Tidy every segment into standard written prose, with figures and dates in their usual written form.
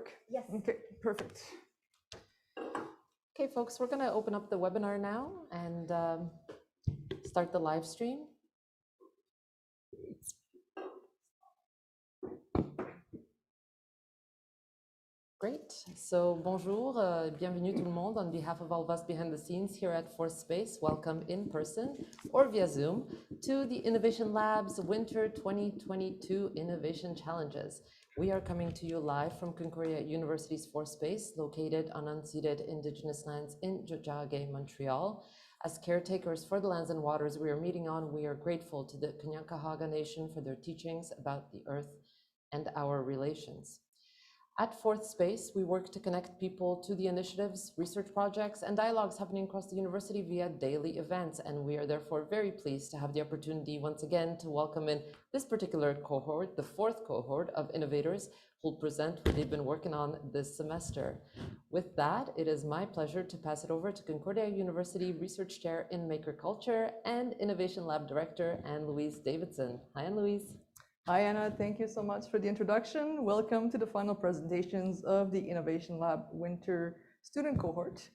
work? Yes. Okay, perfect. Okay, folks, we're going to open up the webinar now and start the live stream. Great. So, bonjour, bienvenue tout le monde. On behalf of all of us behind the scenes here at Fourth Space, welcome in person or via Zoom to the Innovation Lab's Winter 2022 Innovation Challenges. We are coming to you live from Concordia University's Fourth Space, located on unceded Indigenous lands in Tiohtià:ke, Montreal. As caretakers for the lands and waters we are meeting on, we are grateful to the Kanien'kehá:ka Nation for their teachings about the earth and our relations. At Fourth Space, we work to connect people to the initiatives, research projects, and dialogues happening across the university via daily events, and we are therefore very pleased to have the opportunity once again to welcome in this particular cohort, the fourth cohort of innovators who will present what they've been working on this semester. With that, it is my pleasure to pass it over to Concordia University Research Chair in Maker Culture and Innovation Lab Director, Anne-Louise Davidson. Hi, Anne-Louise. Hi, Anna. Thank you so much for the introduction. Welcome to the final presentations of the Innovation Lab Winter Student Cohort.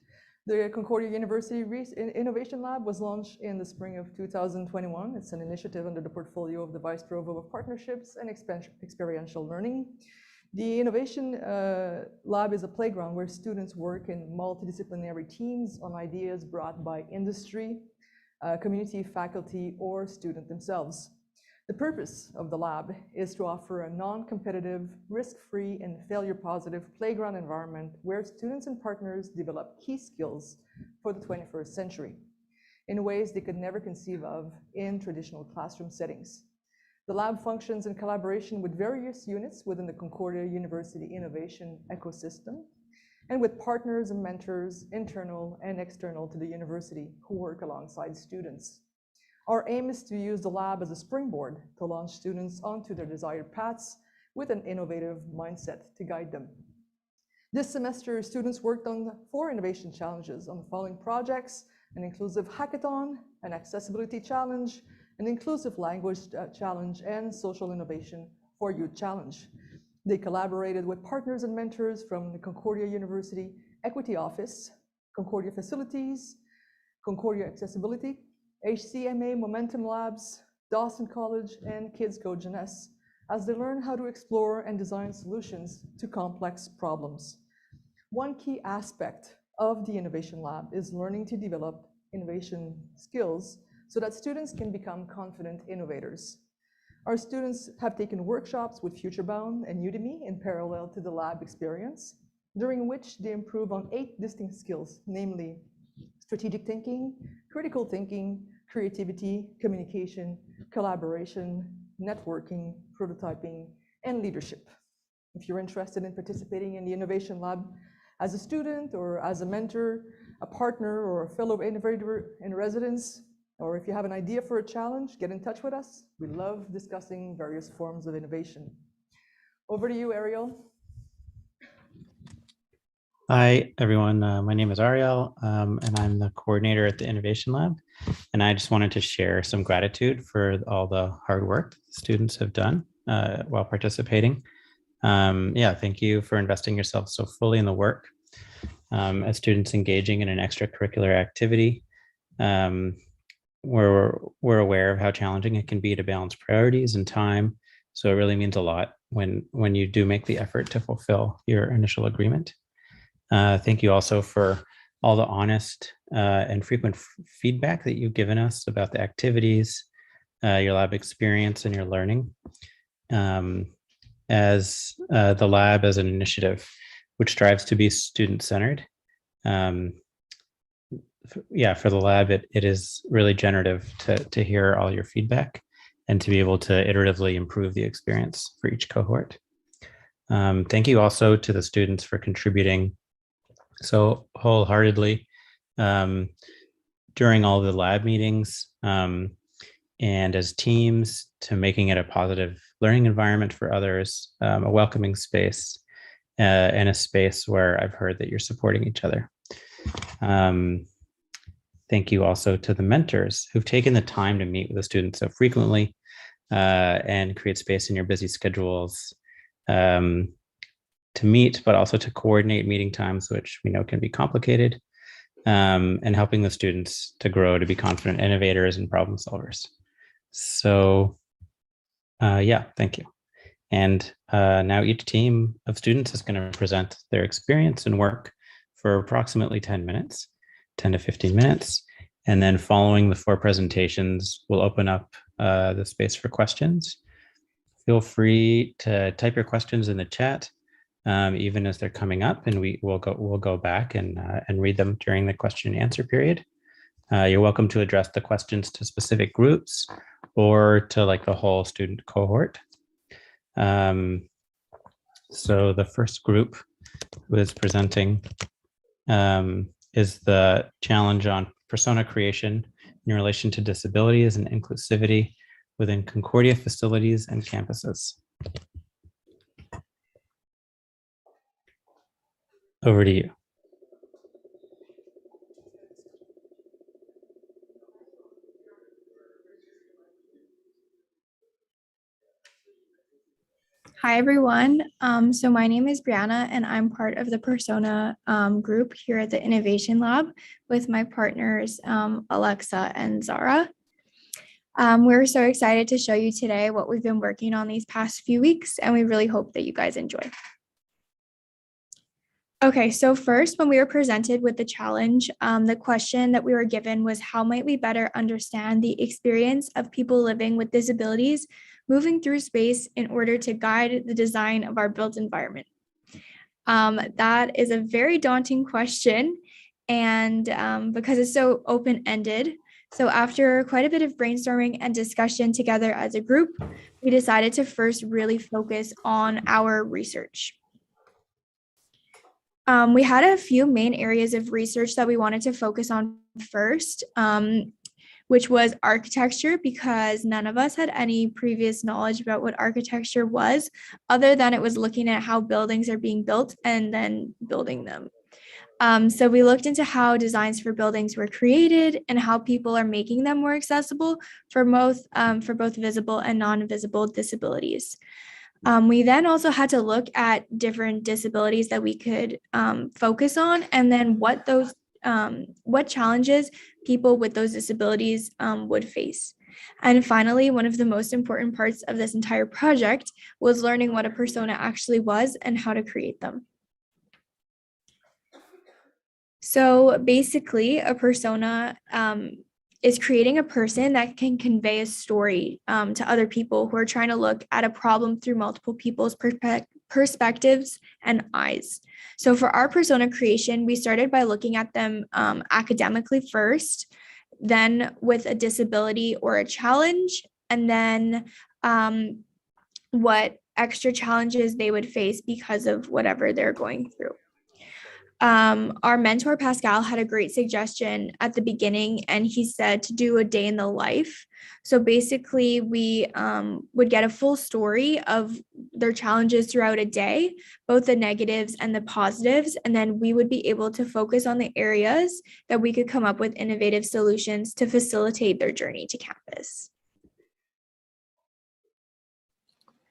The Concordia University Innovation Lab was launched in the spring of 2021. It's an initiative under the portfolio of the Vice Provost of Partnerships and Experiential Learning. The Innovation Lab is a playground where students work in multidisciplinary teams on ideas brought by industry, community, faculty, or student themselves. The purpose of the lab is to offer a non-competitive, risk-free, and failure-positive playground environment where students and partners develop key skills for the 21st century in ways they could never conceive of in traditional classroom settings. The lab functions in collaboration with various units within the Concordia University Innovation ecosystem and with partners and mentors, internal and external to the university, who work alongside students. Our aim is to use the lab as a springboard to launch students onto their desired paths with an innovative mindset to guide them. This semester, students worked on 4 innovation challenges on the following projects: an inclusive hackathon, an accessibility challenge, an inclusive language challenge, and social innovation for youth challenge. They collaborated with partners and mentors from the Concordia University Equity Office, Concordia Facilities, Concordia Accessibility, HCMA Momentum Labs, Dawson College, and Kids Code Jeunesse, as they learn how to explore and design solutions to complex problems. One key aspect of the Innovation Lab is learning to develop innovation skills so that students can become confident innovators. Our students have taken workshops with FutureBound and Udemy in parallel to the lab experience, during which they improve on 8 distinct skills, namely strategic thinking, critical thinking, creativity, communication, collaboration, networking, prototyping, and leadership. If you're interested in participating in the Innovation Lab as a student or as a mentor, a partner, or a fellow innovator in residence, or if you have an idea for a challenge, get in touch with us. We love discussing various forms of innovation. Over to you, Ariel. Hi, everyone. My name is Ariel, and I'm the coordinator at the Innovation Lab. And I just wanted to share some gratitude for all the hard work the students have done while participating. Thank you for investing yourself so fully in the work. As students engaging in an extracurricular activity, we're aware of how challenging it can be to balance priorities and time. So it really means a lot when you do make the effort to fulfill your initial agreement. Thank you also for all the honest and frequent feedback that you've given us about the activities, your lab experience, and your learning. As the lab as an initiative which strives to be student-centered. For the lab, it is really generative to hear all your feedback and to be able to iteratively improve the experience for each cohort. Thank you also to the students for contributing so wholeheartedly during all the lab meetings and as teams to making it a positive learning environment for others, a welcoming space, and a space where I've heard that you're supporting each other. Thank you also to the mentors who've taken the time to meet with the students so frequently and create space in your busy schedules to meet, but also to coordinate meeting times, which we know can be complicated, and helping the students to grow to be confident innovators and problem solvers. So yeah, thank you. And now each team of students is going to present their experience and work for approximately 10 minutes, 10 to 15 minutes. And then following the 4 presentations, we'll open up the space for questions. Feel free to type your questions in the chat, even as they're coming up, and we'll go back and read them during the question and answer period. You're welcome to address the questions to specific groups or to like the whole student cohort. So the first group who is presenting is the challenge on persona creation in relation to disabilities and inclusivity within Concordia facilities and campuses. Over to you. Hi, everyone. So my name is Brianna, and I'm part of the Persona group here at the Innovation Lab with my partners, Alexa and Zara. We're so excited to show you today what we've been working on these past few weeks, and we really hope that you guys enjoy. Okay, so first, when we were presented with the challenge, the question that we were given was, how might we better understand the experience of people living with disabilities moving through space in order to guide the design of our built environment? That is a very daunting question, and because it's so open-ended. So after quite a bit of brainstorming and discussion together as a group, we decided to first really focus on our research. We had a few main areas of research that we wanted to focus on first, which was architecture, because none of us had any previous knowledge about what architecture was, other than it was looking at how buildings are being built and then building them. So we looked into how designs for buildings were created and how people are making them more accessible for both visible and non-visible disabilities. We then also had to look at different disabilities that we could focus on, and then what challenges people with those disabilities would face. And finally, one of the most important parts of this entire project was learning what a persona actually was and how to create them. So basically, a persona is creating a person that can convey a story to other people who are trying to look at a problem through multiple people's perspectives and eyes. So for our persona creation, we started by looking at them academically first, then with a disability or a challenge, and then what extra challenges they would face because of whatever they're going through. Our mentor, Pascal, had a great suggestion at the beginning, and he said to do a day in the life. So basically, we would get a full story of their challenges throughout a day, both the negatives and the positives, and then we would be able to focus on the areas that we could come up with innovative solutions to facilitate their journey to campus.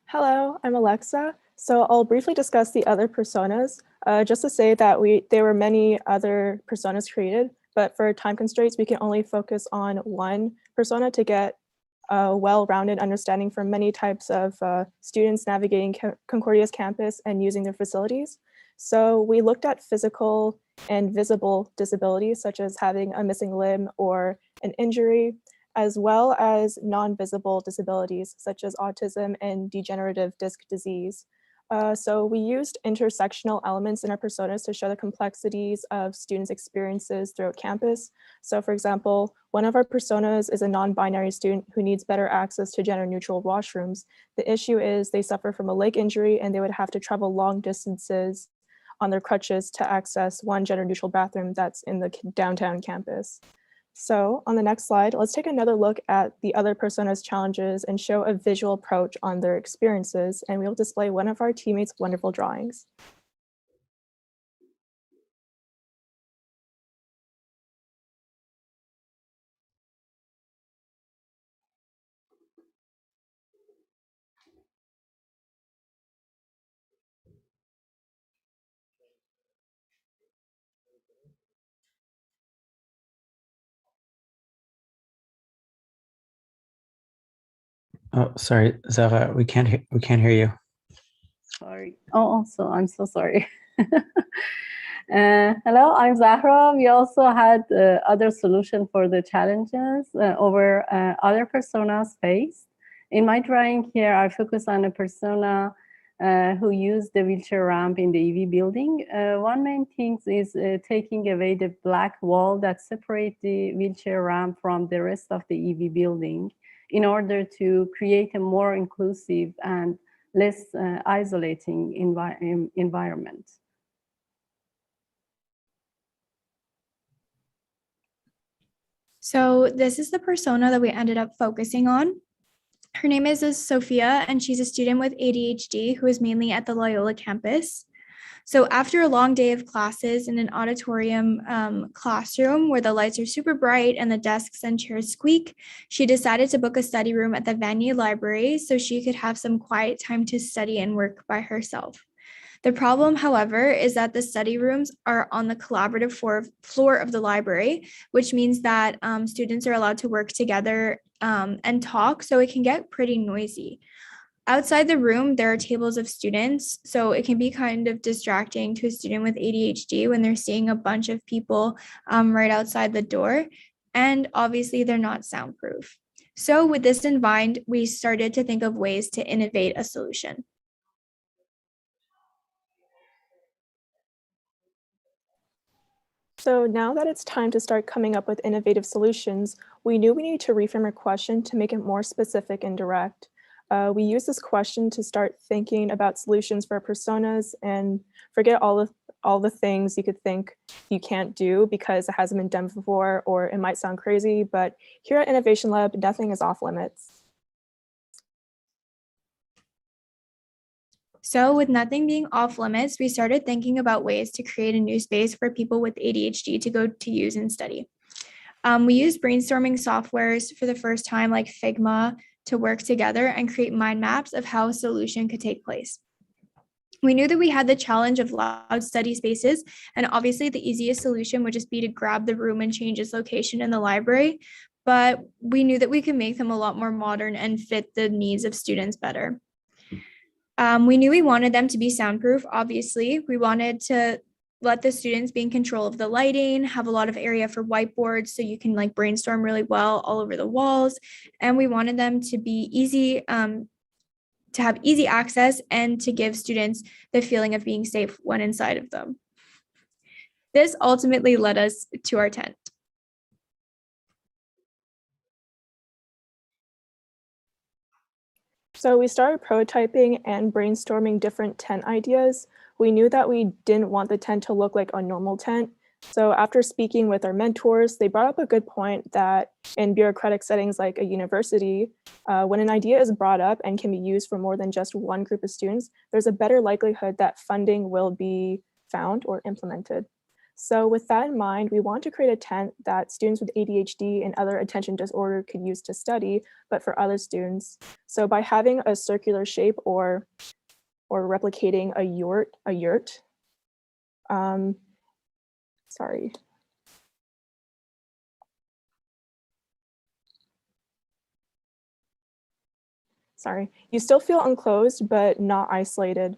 Hello, I'm Alexa. So I'll briefly discuss the other personas, just to say that there were many other personas created, but for time constraints, we can only focus on one persona to get a well-rounded understanding from many types of students navigating Concordia's campus and using their facilities. So we looked at physical and visible disabilities, such as having a missing limb or an injury, as well as non-visible disabilities, such as autism and degenerative disc disease. So we used intersectional elements in our personas to show the complexities of students' experiences throughout campus. So for example, one of our personas is a non-binary student who needs better access to gender-neutral washrooms. The issue is they suffer from a leg injury and they would have to travel long distances on their crutches to access one gender-neutral bathroom that's in the downtown campus. So on the next slide, let's take another look at the other personas' challenges and show a visual approach on their experiences, and we'll display one of our teammates' wonderful drawings. Oh, sorry, Zara, we can't hear you. Sorry. Oh, so I'm so sorry. Hello, I'm Zahra. We also had other solution for the challenges over other personas faced. In my drawing here, I focus on a persona who used the wheelchair ramp in the EV building. One main thing is taking away the black wall that separates the wheelchair ramp from the rest of the EV building in order to create a more inclusive and less isolating environment. So this is the persona that we ended up focusing on. Her name is Sophia, and she's a student with ADHD who is mainly at the Loyola campus. So after a long day of classes in an auditorium classroom where the lights are super bright and the desks and chairs squeak, she decided to book a study room at the Vanier Library so she could have some quiet time to study and work by herself. The problem, however, is that the study rooms are on the collaborative floor of the library, which means that students are allowed to work together and talk, so it can get pretty noisy. Outside the room, there are tables of students, so it can be kind of distracting to a student with ADHD when they're seeing a bunch of people right outside the door, and obviously they're not soundproof. So with this in mind, we started to think of ways to innovate a solution. So now that it's time to start coming up with innovative solutions, we knew we needed to reframe our question to make it more specific and direct. We use this question to start thinking about solutions for our personas and forget all the things you could think you can't do because it hasn't been done before or it might sound crazy, but here at Innovation Lab, nothing is off limits. So with nothing being off limits, we started thinking about ways to create a new space for people with ADHD to go to use and study. We used brainstorming softwares for the first time, like Figma, to work together and create mind maps of how a solution could take place. We knew that we had the challenge of loud study spaces, and obviously the easiest solution would just be to grab the room and change its location in the library, but we knew that we could make them a lot more modern and fit the needs of students better. We knew we wanted them to be soundproof, obviously. We wanted to let the students be in control of the lighting, have a lot of area for whiteboards so you can like brainstorm really well all over the walls. And we wanted them to be easy, to have easy access and to give students the feeling of being safe when inside of them. This ultimately led us to our tent. So we started prototyping and brainstorming different tent ideas. We knew that we didn't want the tent to look like a normal tent. So after speaking with our mentors, they brought up a good point that in bureaucratic settings like a university, when an idea is brought up and can be used for more than just one group of students, there's a better likelihood that funding will be found or implemented. So with that in mind, we want to create a tent that students with ADHD and other attention disorder could use to study, but for other students. So by having a circular shape or replicating a yurt, sorry. Sorry, you still feel enclosed, but not isolated.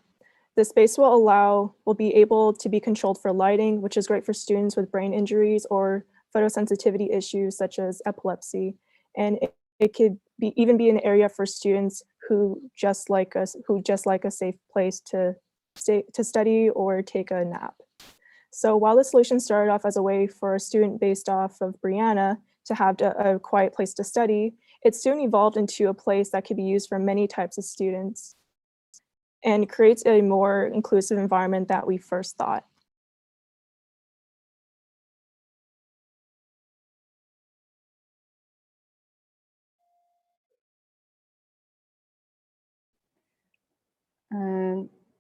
The space will be able to be controlled for lighting, which is great for students with brain injuries or photosensitivity issues such as epilepsy. And it could even be an area for students who just like a safe place to study or take a nap. So while the solution started off as a way for a student based off of Brianna to have a quiet place to study, it soon evolved into a place that could be used for many types of students and creates a more inclusive environment that we first thought.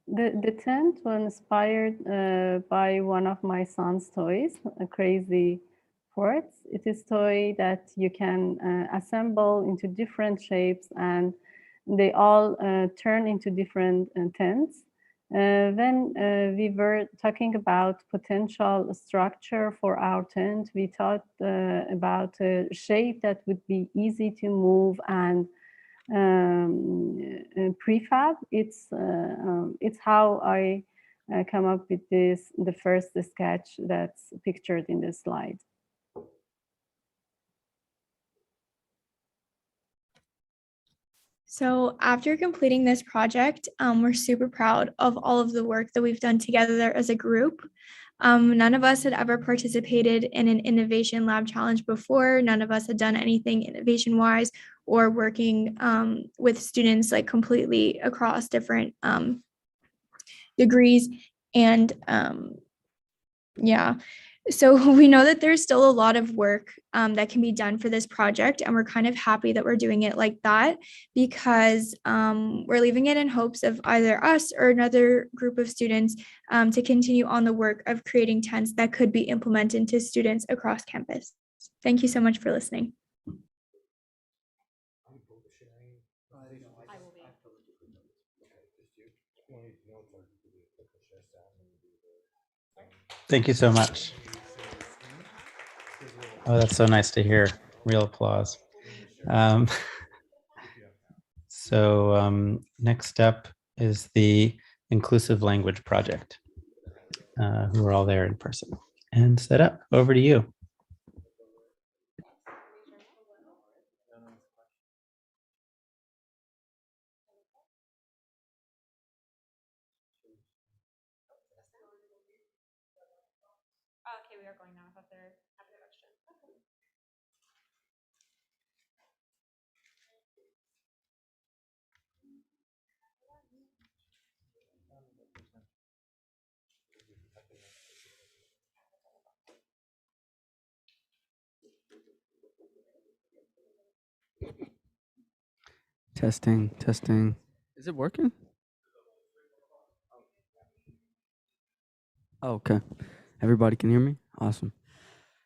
The tent was inspired by one of my son's toys, a Crazy Forts. It is a toy that you can assemble into different shapes and they all turn into different tents. When we were talking about potential structure for our tent, we thought about a shape that would be easy to move and prefab. It's how I come up with the first sketch that's pictured in this slide. So after completing this project, we're super proud of all of the work that we've done together as a group. None of us had ever participated in an innovation lab challenge before. None of us had done anything innovation-wise or working with students like completely across different degrees. And yeah, so we know that there's still a lot of work that can be done for this project, and we're kind of happy that we're doing it like that because we're leaving it in hopes of either us or another group of students to continue on the work of creating tents that could be implemented to students across campus. Thank you so much for listening. Thank you so much. Oh, that's so nice to hear. Real applause. Next up is the Inclusive Language Project, who are all there in person and set up. Over to you. Okay, we are going now. I thought they're having a question. Testing, testing. Is it working? Oh, okay. Everybody can hear me? Awesome.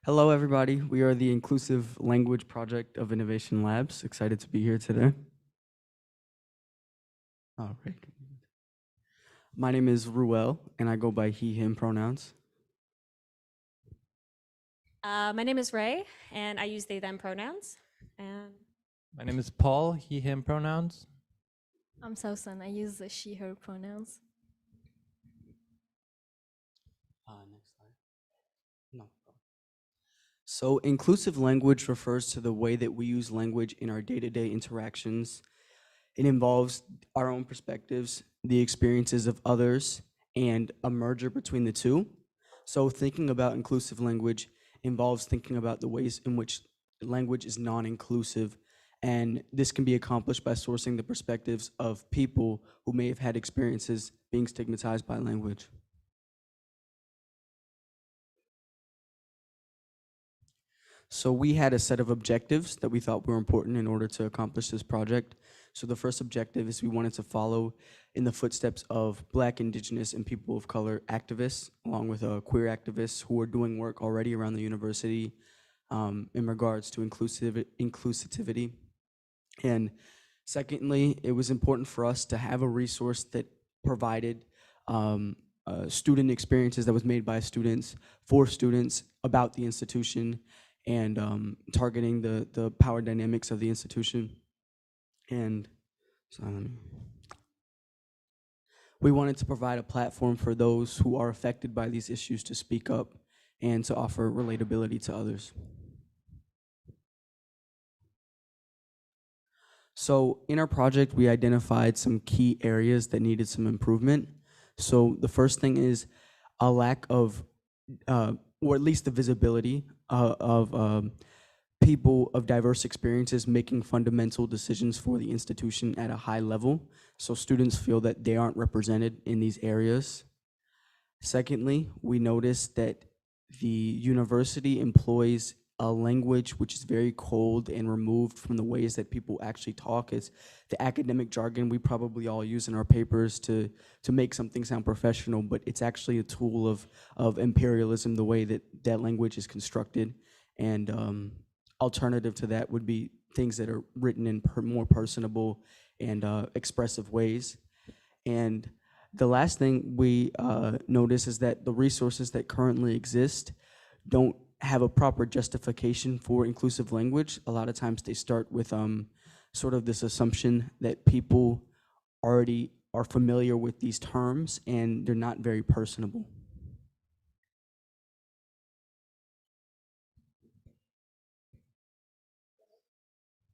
Hello, everybody. We are the Inclusive Language Project of Innovation Labs. Excited to be here today. All right. My name is Ruel, and I go by he, him pronouns. My name is Ray, and I use they, them pronouns. And my name is Paul, he, him pronouns. I'm Sausan. I use the she, her pronouns. Next slide. No. So inclusive language refers to the way that we use language in our day-to-day interactions. It involves our own perspectives, the experiences of others, and a merger between the two. So thinking about inclusive language involves thinking about the ways in which language is non-inclusive, and this can be accomplished by sourcing the perspectives of people who may have had experiences being stigmatized by language. So we had a set of objectives that we thought were important in order to accomplish this project. So the first objective is we wanted to follow in the footsteps of Black, Indigenous, and people of color activists, along with queer activists who are doing work already around the university in regards to inclusivity. And secondly, it was important for us to have a resource that provided student experiences that was made by students for students about the institution and targeting the power dynamics of the institution. And so we wanted to provide a platform for those who are affected by these issues to speak up and to offer relatability to others. So in our project, we identified some key areas that needed some improvement. So the first thing is a lack of, or at least the visibility of people of diverse experiences making fundamental decisions for the institution at a high level. So students feel that they aren't represented in these areas. Secondly, we noticed that the university employs a language which is very cold and removed from the ways that people actually talk. It's the academic jargon we probably all use in our papers to make something sound professional, but it's actually a tool of imperialism, the way that that language is constructed. And alternative to that would be things that are written in more personable and expressive ways. And the last thing we notice is that the resources that currently exist don't have a proper justification for inclusive language. A lot of times they start with sort of this assumption that people already are familiar with these terms and they're not very personable.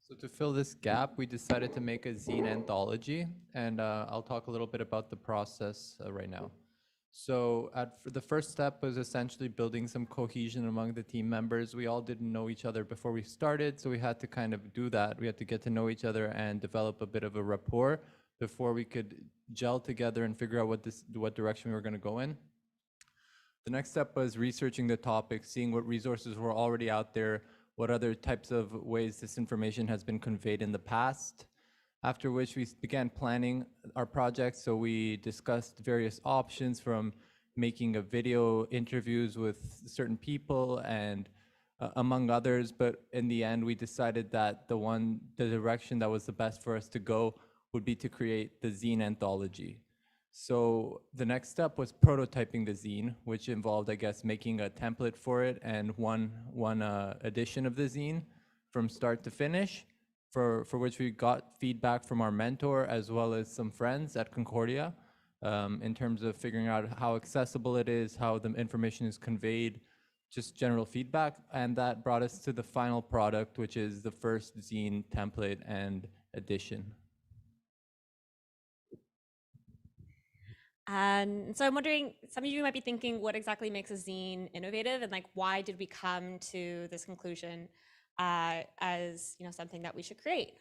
So to fill this gap, we decided to make a zine anthology, and I'll talk a little bit about the process right now. So the first step was essentially building some cohesion among the team members. We all didn't know each other before we started, so we had to kind of do that. We had to get to know each other and develop a bit of a rapport before we could gel together and figure out what direction we were going to go in. The next step was researching the topic, seeing what resources were already out there, what other types of ways this information has been conveyed in the past. After which we began planning our project. So we discussed various options, from making a video interviews with certain people and among others. But in the end, we decided that the direction that was the best for us to go would be to create the zine anthology. So the next step was prototyping the zine, which involved, I guess, making a template for it and one edition of the zine from start to finish, for which we got feedback from our mentor as well as some friends at Concordia in terms of figuring out how accessible it is, how the information is conveyed, just general feedback. And that brought us to the final product, which is the first zine template and edition. And so I'm wondering, some of you might be thinking, what exactly makes a zine innovative, and like, why did we come to this conclusion as something that we should create?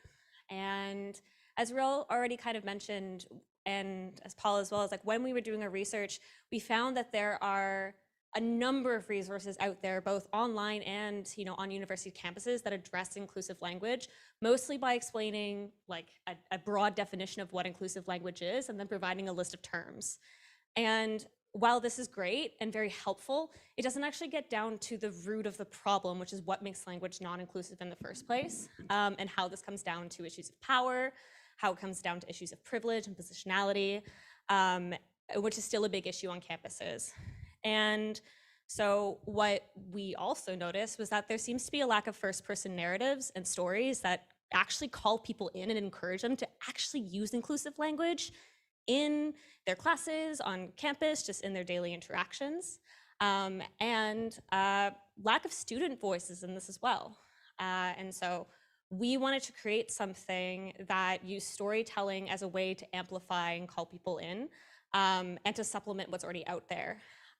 And as Real already kind of mentioned, and as Paul as well, as like when we were doing our research, we found that there are a number of resources out there, both online and on university campuses, that address inclusive language, mostly by explaining like a broad definition of what inclusive language is and then providing a list of terms. And while this is great and very helpful, it doesn't actually get down to the root of the problem, which is what makes language non-inclusive in the first place, and how this comes down to issues of power, how it comes down to issues of privilege and positionality, which is still a big issue on campuses. And so what we also noticed was that there seems to be a lack of first-person narratives and stories that actually call people in and encourage them to actually use inclusive language in their classes, on campus, just in their daily interactions, and lack of student voices in this as well. And so we wanted to create something that used storytelling as a way to amplify and call people in, and to supplement what's already out there.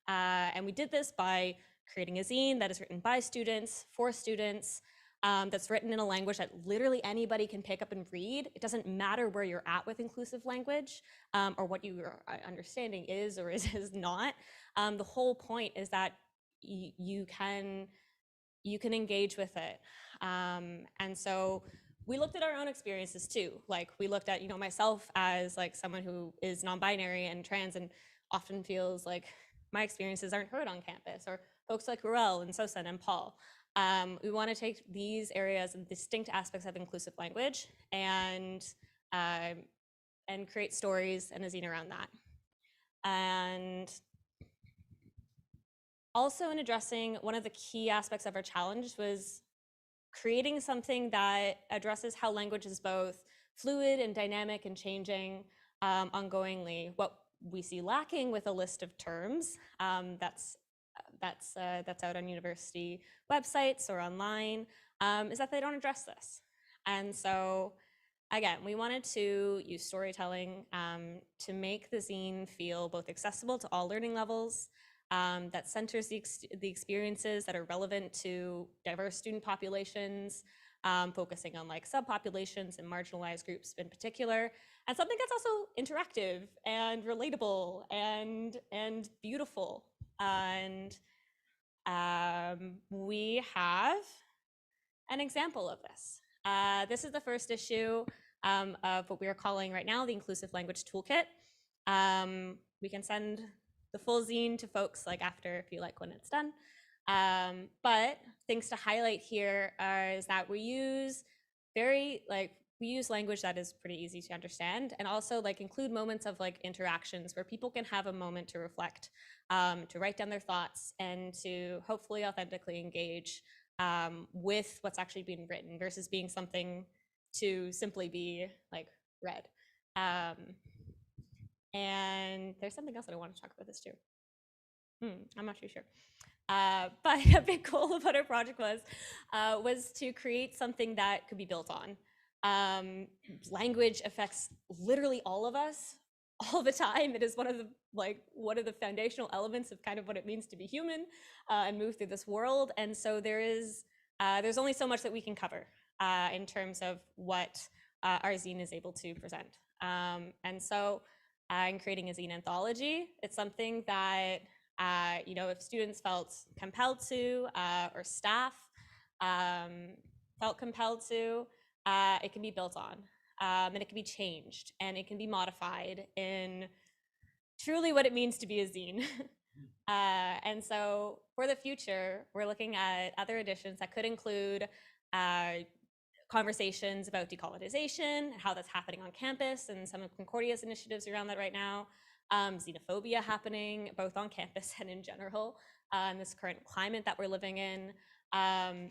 And we did this by creating a zine that is written by students, for students, that's written in a language that literally anybody can pick up and read. It doesn't matter where you're at with inclusive language, or what your understanding is or is not. The whole point is that you can engage with it. And so we looked at our own experiences too. Like we looked at, myself as like someone who is non-binary and trans and often feels like my experiences aren't heard on campus, or folks like Ruel and Sosan and Paul. We want to take these areas and distinct aspects of inclusive language and create stories and a zine around that. And also in addressing, one of the key aspects of our challenge was creating something that addresses how language is both fluid and dynamic and changing ongoingly. What we see lacking with a list of terms that's out on university websites or online is that they don't address this. And so again, we wanted to use storytelling to make the zine feel both accessible to all learning levels, that centers the experiences that are relevant to diverse student populations, focusing on like subpopulations and marginalized groups in particular, and something that's also interactive and relatable and beautiful. And we have an example of this. This is the first issue of what we are calling right now the Inclusive Language Toolkit. We can send the full zine to folks like after if you like when it's done. But things to highlight here is that we use language that is pretty easy to understand, and also like include moments of like interactions where people can have a moment to reflect, to write down their thoughts, and to hopefully authentically engage with what's actually being written versus being something to simply be like read. And there's something else that I want to talk about this too. I'm not too sure. But a big goal about our project was to create something that could be built on. Language affects literally all of us all the time. It is one of the foundational elements of kind of what it means to be human and move through this world. And so there's only so much that we can cover in terms of what our zine is able to present. And so in creating a zine anthology, it's something that if students felt compelled to, or staff felt compelled to, it can be built on, and it can be changed, and it can be modified in truly what it means to be a zine. And so for the future, we're looking at other editions that could include conversations about decolonization, how that's happening on campus, and some of Concordia's initiatives around that right now. Xenophobia happening both on campus and in general, in this current climate that we're living in,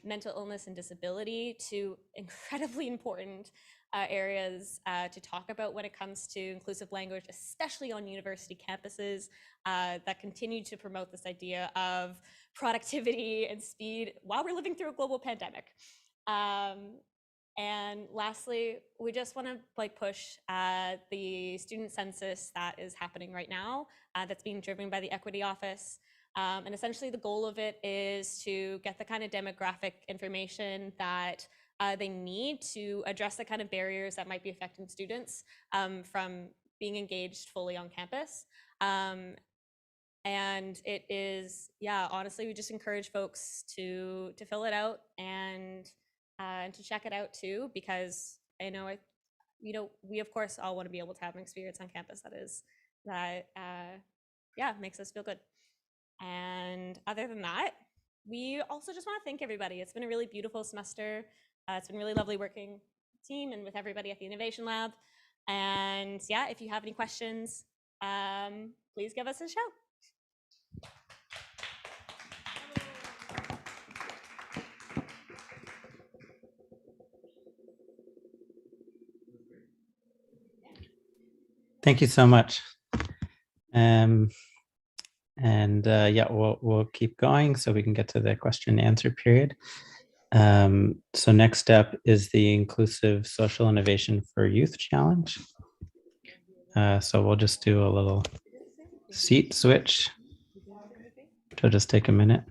mental illness and disability, two incredibly important areas to talk about when it comes to inclusive language, especially on university campuses that continue to promote this idea of productivity and speed while we're living through a global pandemic. And lastly, we just want to push the student census that is happening right now, that's being driven by the Equity Office. And essentially the goal of it is to get the kind of demographic information that they need to address the kind of barriers that might be affecting students from being engaged fully on campus. And it is, honestly, we just encourage folks to fill it out and to check it out too, because I know we of course all want to be able to have an experience on campus that makes us feel good. And other than that, we also just want to thank everybody. It's been a really beautiful semester. It's been really lovely working with the team and with everybody at the Innovation Lab. And if you have any questions, please give us a shout. Thank you so much. We'll keep going so we can get to the question and answer period. So next up is the Inclusive Social Innovation for Youth Challenge. So we'll just do a little seat switch, which will just take a minute.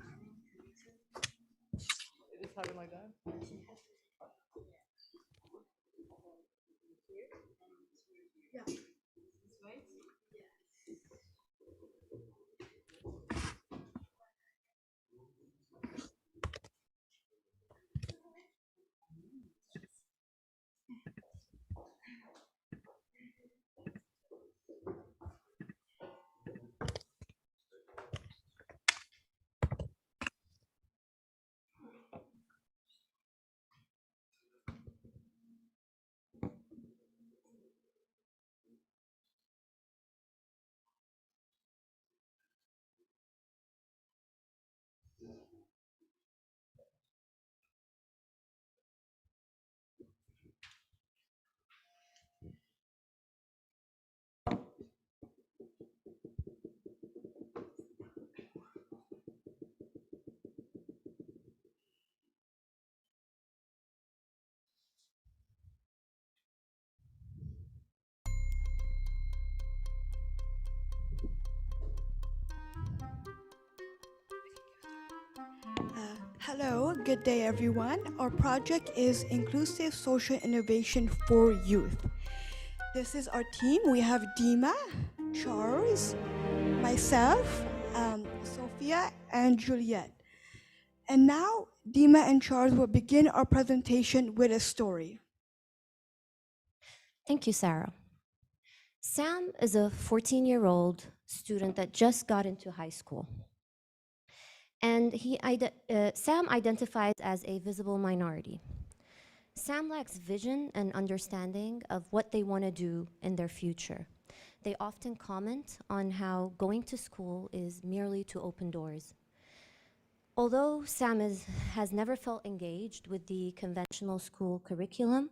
Hello, good day everyone. Our project is Inclusive Social Innovation for Youth. This is our team. We have Dima, Charles, myself, Sophia, and Juliet. And now Dima and Charles will begin our presentation with a story. Thank you, Sarah. Sam is a 14-year-old student that just got into high school. And Sam identifies as a visible minority. Sam lacks vision and understanding of what they want to do in their future. They often comment on how going to school is merely to open doors. Although Sam has never felt engaged with the conventional school curriculum,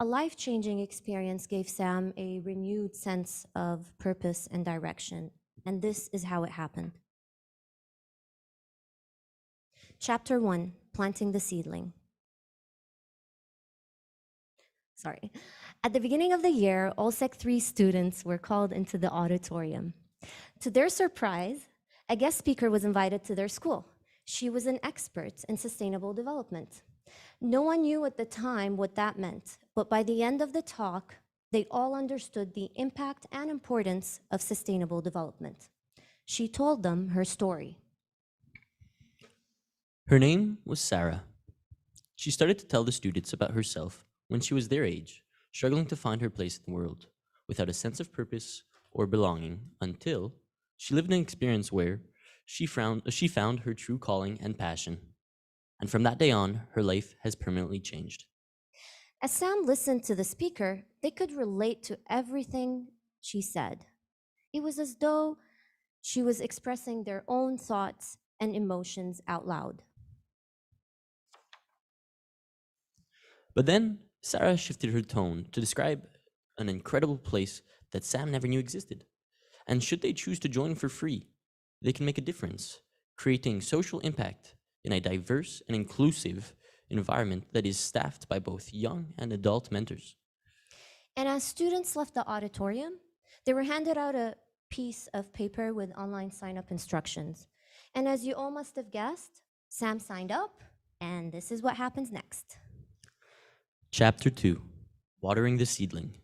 A life-changing experience gave Sam a renewed sense of purpose and direction, and this is how it happened. Chapter 1, Planting the Seedling. Sorry. At the beginning of the year, all Sec 3 students were called into the auditorium. To their surprise, a guest speaker was invited to their school. She was an expert in sustainable development. No one knew at the time what that meant, but by the end of the talk, they all understood the impact and importance of sustainable development. She told them her story. Her name was Sarah. She started to tell the students about herself when she was their age, struggling to find her place in the world, without a sense of purpose or belonging, until she lived an experience where she found her true calling and passion. And from that day on, her life has permanently changed. As Sam listened to the speaker, they could relate to everything she said. It was as though she was expressing their own thoughts and emotions out loud. But then Sarah shifted her tone to describe an incredible place that Sam never knew existed. And should they choose to join for free, they can make a difference, creating social impact in a diverse and inclusive environment that is staffed by both young and adult mentors. And as students left the auditorium, they were handed out a piece of paper with online sign-up instructions. And as you all must have guessed, Sam signed up, and this is what happens next. Chapter 2, Watering the Seedling.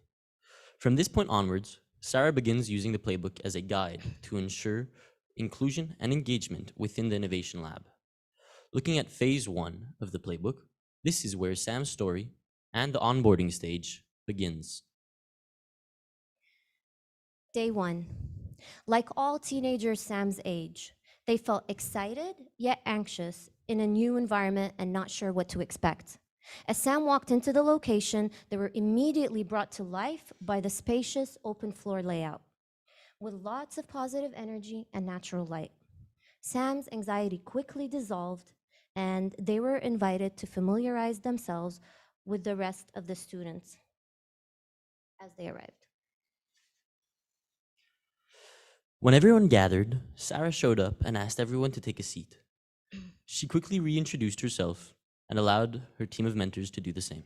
From this point onwards, Sarah begins using the playbook as a guide to ensure inclusion and engagement within the Innovation Lab. Looking at phase 1 of the playbook, this is where Sam's story and the onboarding stage begins. Day 1. Like all teenagers Sam's age, they felt excited yet anxious in a new environment and not sure what to expect. As Sam walked into the location, they were immediately brought to life by the spacious open floor layout, with lots of positive energy and natural light. Sam's anxiety quickly dissolved, and they were invited to familiarize themselves with the rest of the students as they arrived. When everyone gathered, Sarah showed up and asked everyone to take a seat. She quickly reintroduced herself and allowed her team of mentors to do the same.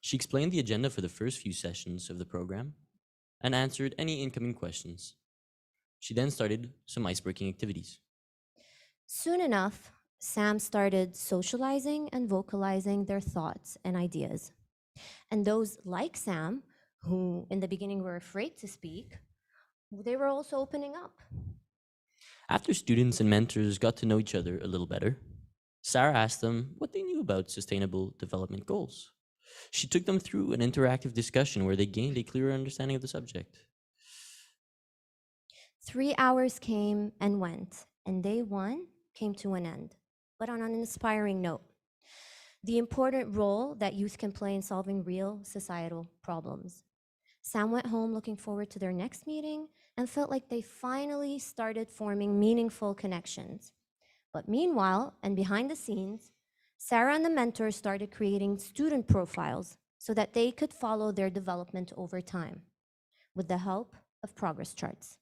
She explained the agenda for the first few sessions of the program and answered any incoming questions. She then started some ice-breaking activities. Soon enough, Sam started socializing and vocalizing their thoughts and ideas. And those like Sam, who in the beginning were afraid to speak, they were also opening up. After students and mentors got to know each other a little better, Sarah asked them what they knew about sustainable development goals. She took them through an interactive discussion where they gained a clearer understanding of the subject. 3 hours came and went, and day 1 came to an end, but on an inspiring note. The important role that youth can play in solving real societal problems. Sam went home looking forward to their next meeting and felt like they finally started forming meaningful connections. But meanwhile, and behind the scenes, Sarah and the mentors started creating student profiles so that they could follow their development over time with the help of progress charts.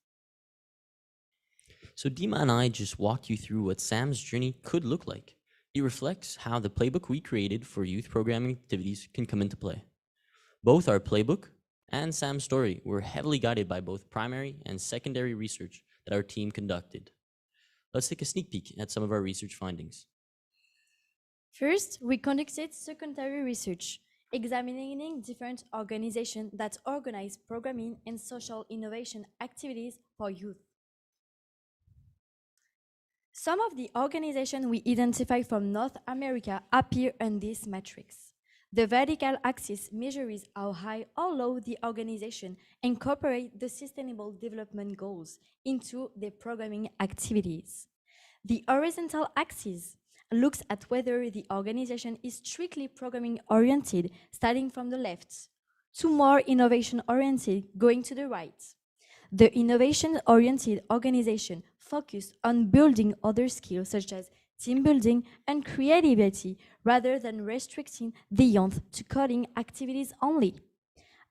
So Dima and I just walked you through what Sam's journey could look like. It reflects how the playbook we created for youth programming activities can come into play. Both our playbook and Sam's story were heavily guided by both primary and secondary research that our team conducted. Let's take a sneak peek at some of our research findings. First, we conducted secondary research, examining different organizations that organize programming and social innovation activities for youth. Some of the organizations we identified from North America appear in this matrix. The vertical axis measures how high or low the organization incorporate the Sustainable Development Goals into their programming activities. The horizontal axis looks at whether the organization is strictly programming oriented, starting from the left, to more innovation oriented, going to the right. The innovation oriented organization focus on building other skills such as team building, and creativity, rather than restricting the youth to coding activities only.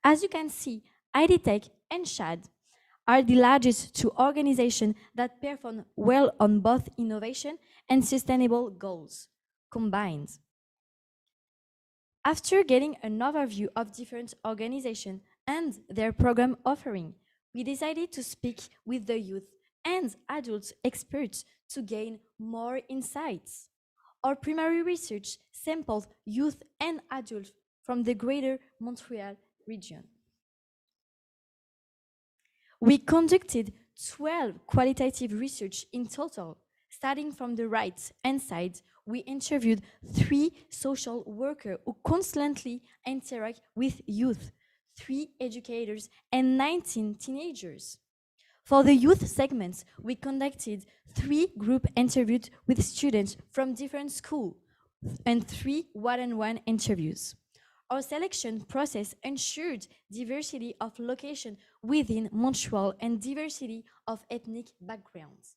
As you can see, IDTech and SHAD are the largest two organizations that perform well on both innovation and sustainable goals combined. After getting an overview of different organizations and their program offering, we decided to speak with the youth and adult experts to gain more insights. Our primary research sampled youth and adults from the greater Montreal region. We conducted 12 qualitative research in total. Starting from the right-hand side, we interviewed 3 social workers who constantly interact with youth, 3 educators, and 19 teenagers. For the youth segments, we conducted 3 group interviews with students from different schools and 3 one-on-one interviews. Our selection process ensured diversity of location within Montreal and diversity of ethnic backgrounds.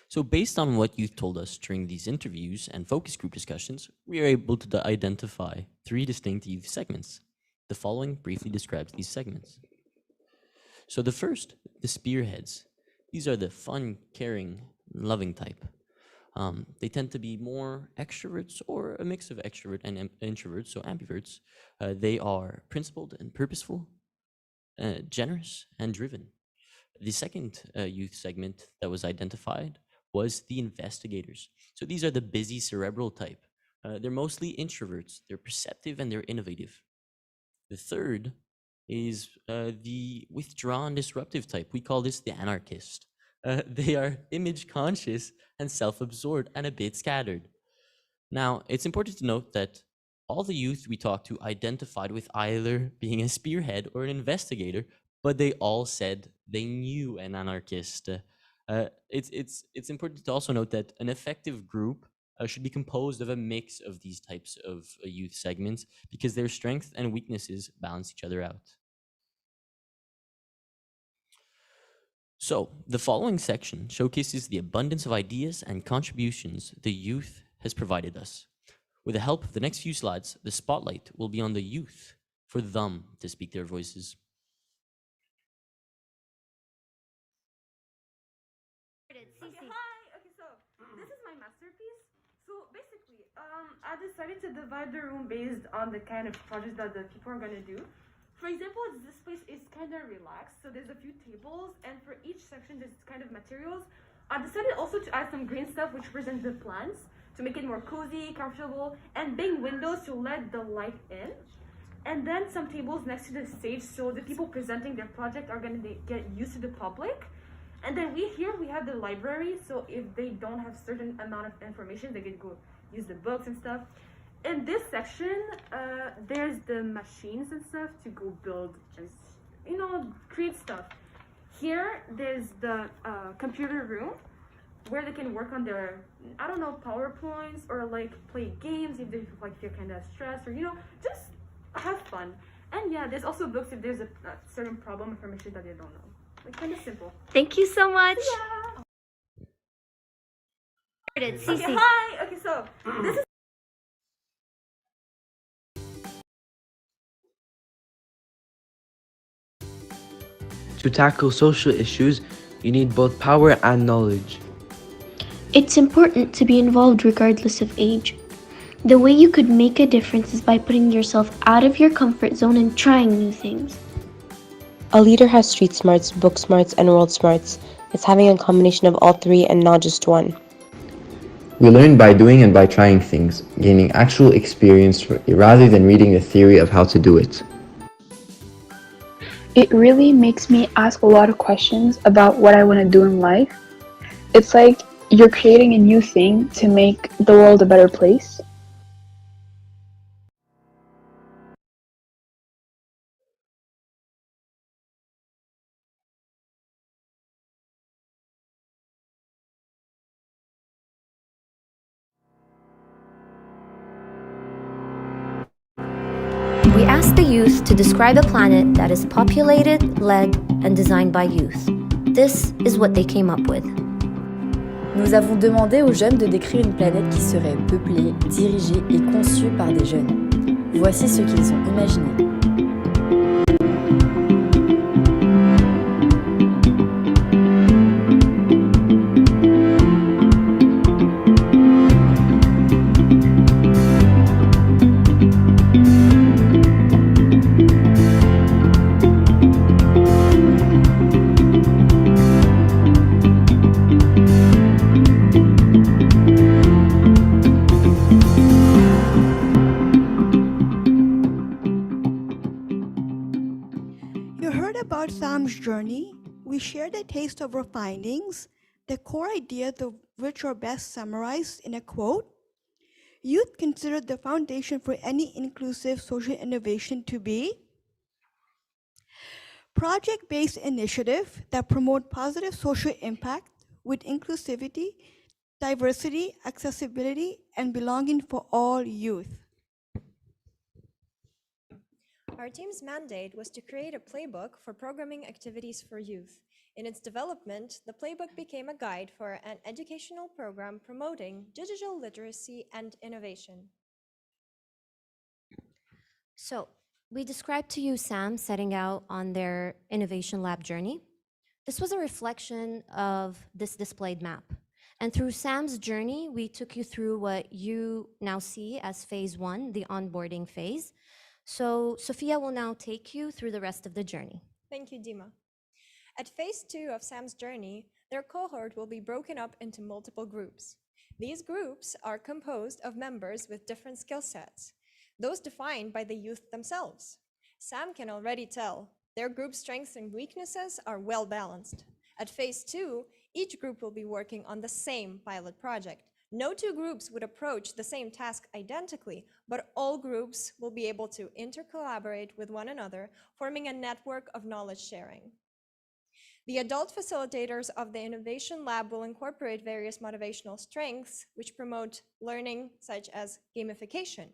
So based on what youth told us during these interviews and focus group discussions, we are able to identify 3 distinct youth segments. The following briefly describes these segments. So the first, the spearheads. These are the fun, caring, loving type. They tend to be more extroverts or a mix of extrovert and introverts, so ambiverts. They are principled and purposeful, generous and driven. The second youth segment that was identified was the investigators. So these are the busy cerebral type. They're mostly introverts, they're perceptive and they're innovative. The third is the withdrawn disruptive type. We call this the anarchist. They are image conscious and self-absorbed and a bit scattered. Now, it's important to note that all the youth we talked to identified with either being a spearhead or an investigator, but they all said they knew an anarchist. It's important to also note that an effective group should be composed of a mix of these types of youth segments because their strengths and weaknesses balance each other out. So, the following section showcases the abundance of ideas and contributions the youth has provided us. With the help of the next few slides, the spotlight will be on the youth for them to speak their voices. This is my masterpiece. So basically, I decided to divide the room based on the kind of projects that the people are gonna do. For example, this place is kind of relaxed, so there's a few tables, and for each section there's kind of materials. I decided also to add some green stuff which represents the plants to make it more cozy, comfortable, and big windows to let the light in. And then some tables next to the stage so the people presenting their project are gonna get used to the public. And then we have the library, so if they don't have certain amount of information, they can go use the books and stuff. In this section, there's the machines and stuff to go build, create stuff. Here, there's the computer room where they can work on their, PowerPoints or like play games if they feel kind of stressed or just have fun. And yeah, there's also books if there's a certain problem information that they don't know. Like kind of simple. Thank you so much. Yeah. Okay, hi. Okay, so this is. To tackle social issues, you need both power and knowledge. It's important to be involved regardless of age. The way you could make a difference is by putting yourself out of your comfort zone and trying new things. A leader has street smarts, book smarts, and world smarts. It's having a combination of all 3 and not just one. We learn by doing and by trying things, gaining actual experience rather than reading the theory of how to do it. It really makes me ask a lot of questions about what I want to do in life. It's like you're creating a new thing to make the world a better place. We asked the youth to describe a planet that is populated, led, and designed by youth. This is what they came up with. Nous avons demandé aux jeunes de décrire une planète qui serait peuplée, dirigée et conçue par des jeunes. Voici ce qu'ils ont imaginé. You heard about Sam's journey. We shared a taste of our findings, the core ideas of which are best summarized in a quote. Youth considered the foundation for any inclusive social innovation to be project-based initiative that promote positive social impact with inclusivity, diversity, accessibility, and belonging for all youth. Our team's mandate was to create a playbook for programming activities for youth. In its development, the playbook became a guide for an educational program promoting digital literacy and innovation. So, we described to you Sam setting out on their innovation lab journey. This was a reflection of this displayed map. And through Sam's journey, we took you through what you now see as phase 1, the onboarding phase. So Sophia will now take you through the rest of the journey. Thank you, Dima. At phase 2 of Sam's journey, their cohort will be broken up into multiple groups. These groups are composed of members with different skill sets, those defined by the youth themselves. Sam can already tell their group's strengths and weaknesses are well balanced. At phase 2, each group will be working on the same pilot project. No two groups would approach the same task identically, but all groups will be able to intercollaborate with one another, forming a network of knowledge sharing. The adult facilitators of the Innovation Lab will incorporate various motivational strengths which promote learning, such as gamification.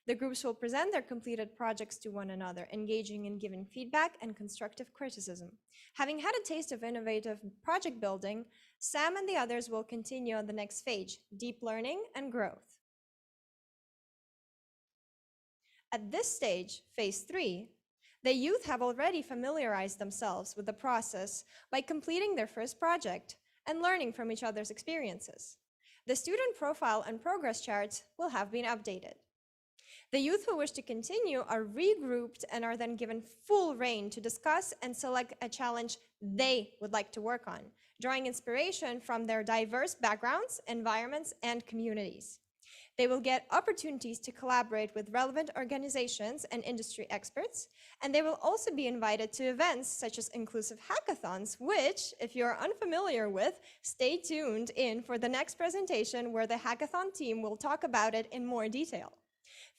The groups will present their completed projects to one another, engaging in giving feedback and constructive criticism. Having had a taste of innovative project building, Sam and the others will continue on the next phase, deep learning and growth. At this stage, phase 3, the youth have already familiarized themselves with the process by completing their first project and learning from each other's experiences. The student profile and progress charts will have been updated. The youth who wish to continue are regrouped and are then given full rein to discuss and select a challenge they would like to work on, drawing inspiration from their diverse backgrounds, environments, and communities. They will get opportunities to collaborate with relevant organizations and industry experts, and they will also be invited to events such as inclusive hackathons, which, if you're unfamiliar with, stay tuned in for the next presentation where the hackathon team will talk about it in more detail.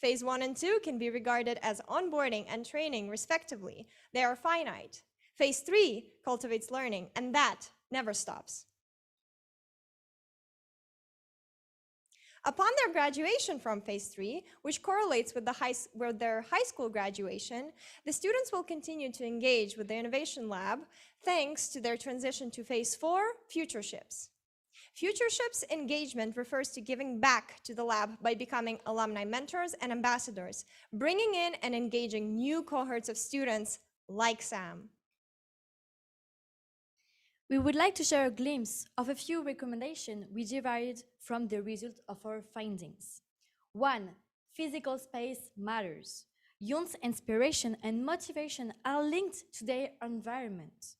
Phase 1 and 2 can be regarded as onboarding and training, respectively. They are finite. Phase 3 cultivates learning, and that never stops. Upon their graduation from phase 3, which correlates with their high school graduation, the students will continue to engage with the Innovation Lab thanks to their transition to phase 4, Futureships. Futureships engagement refers to giving back to the lab by becoming alumni mentors and ambassadors, bringing in and engaging new cohorts of students like Sam. We would like to share a glimpse of a few recommendations we derived from the result of our findings. 1. Physical space matters. Youth's inspiration and motivation are linked to their environment.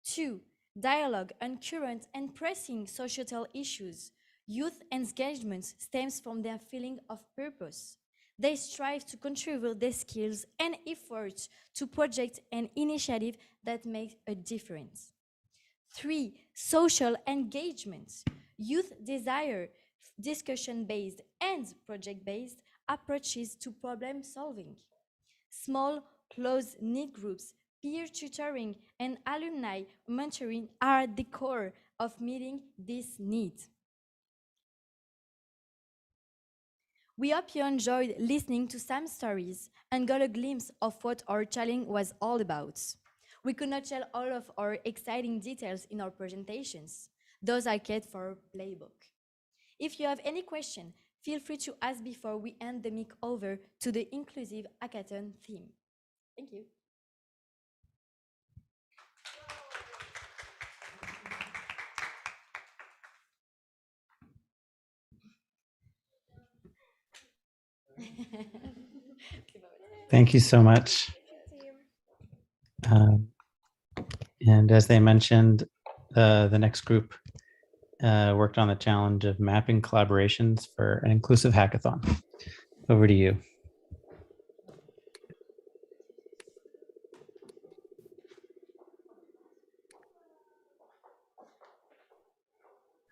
2. Dialogue on current and pressing societal issues. Youth engagement stems from their feeling of purpose. They strive to contribute their skills and efforts to projects and initiatives that make a difference. 3. Social engagement. Youth desire discussion-based and project-based approaches to problem solving. Small, close-knit groups, peer tutoring, and alumni mentoring are at the core of meeting this need. We hope you enjoyed listening to Sam's stories and got a glimpse of what our challenge was all about. We could not share all of our exciting details in our presentations. Those are kept for playbook. If you have any question, feel free to ask before we hand the mic over to the inclusive hackathon theme. Thank you. Thank you so much. And as they mentioned, the next group worked on the challenge of mapping collaborations for an inclusive hackathon. Over to you.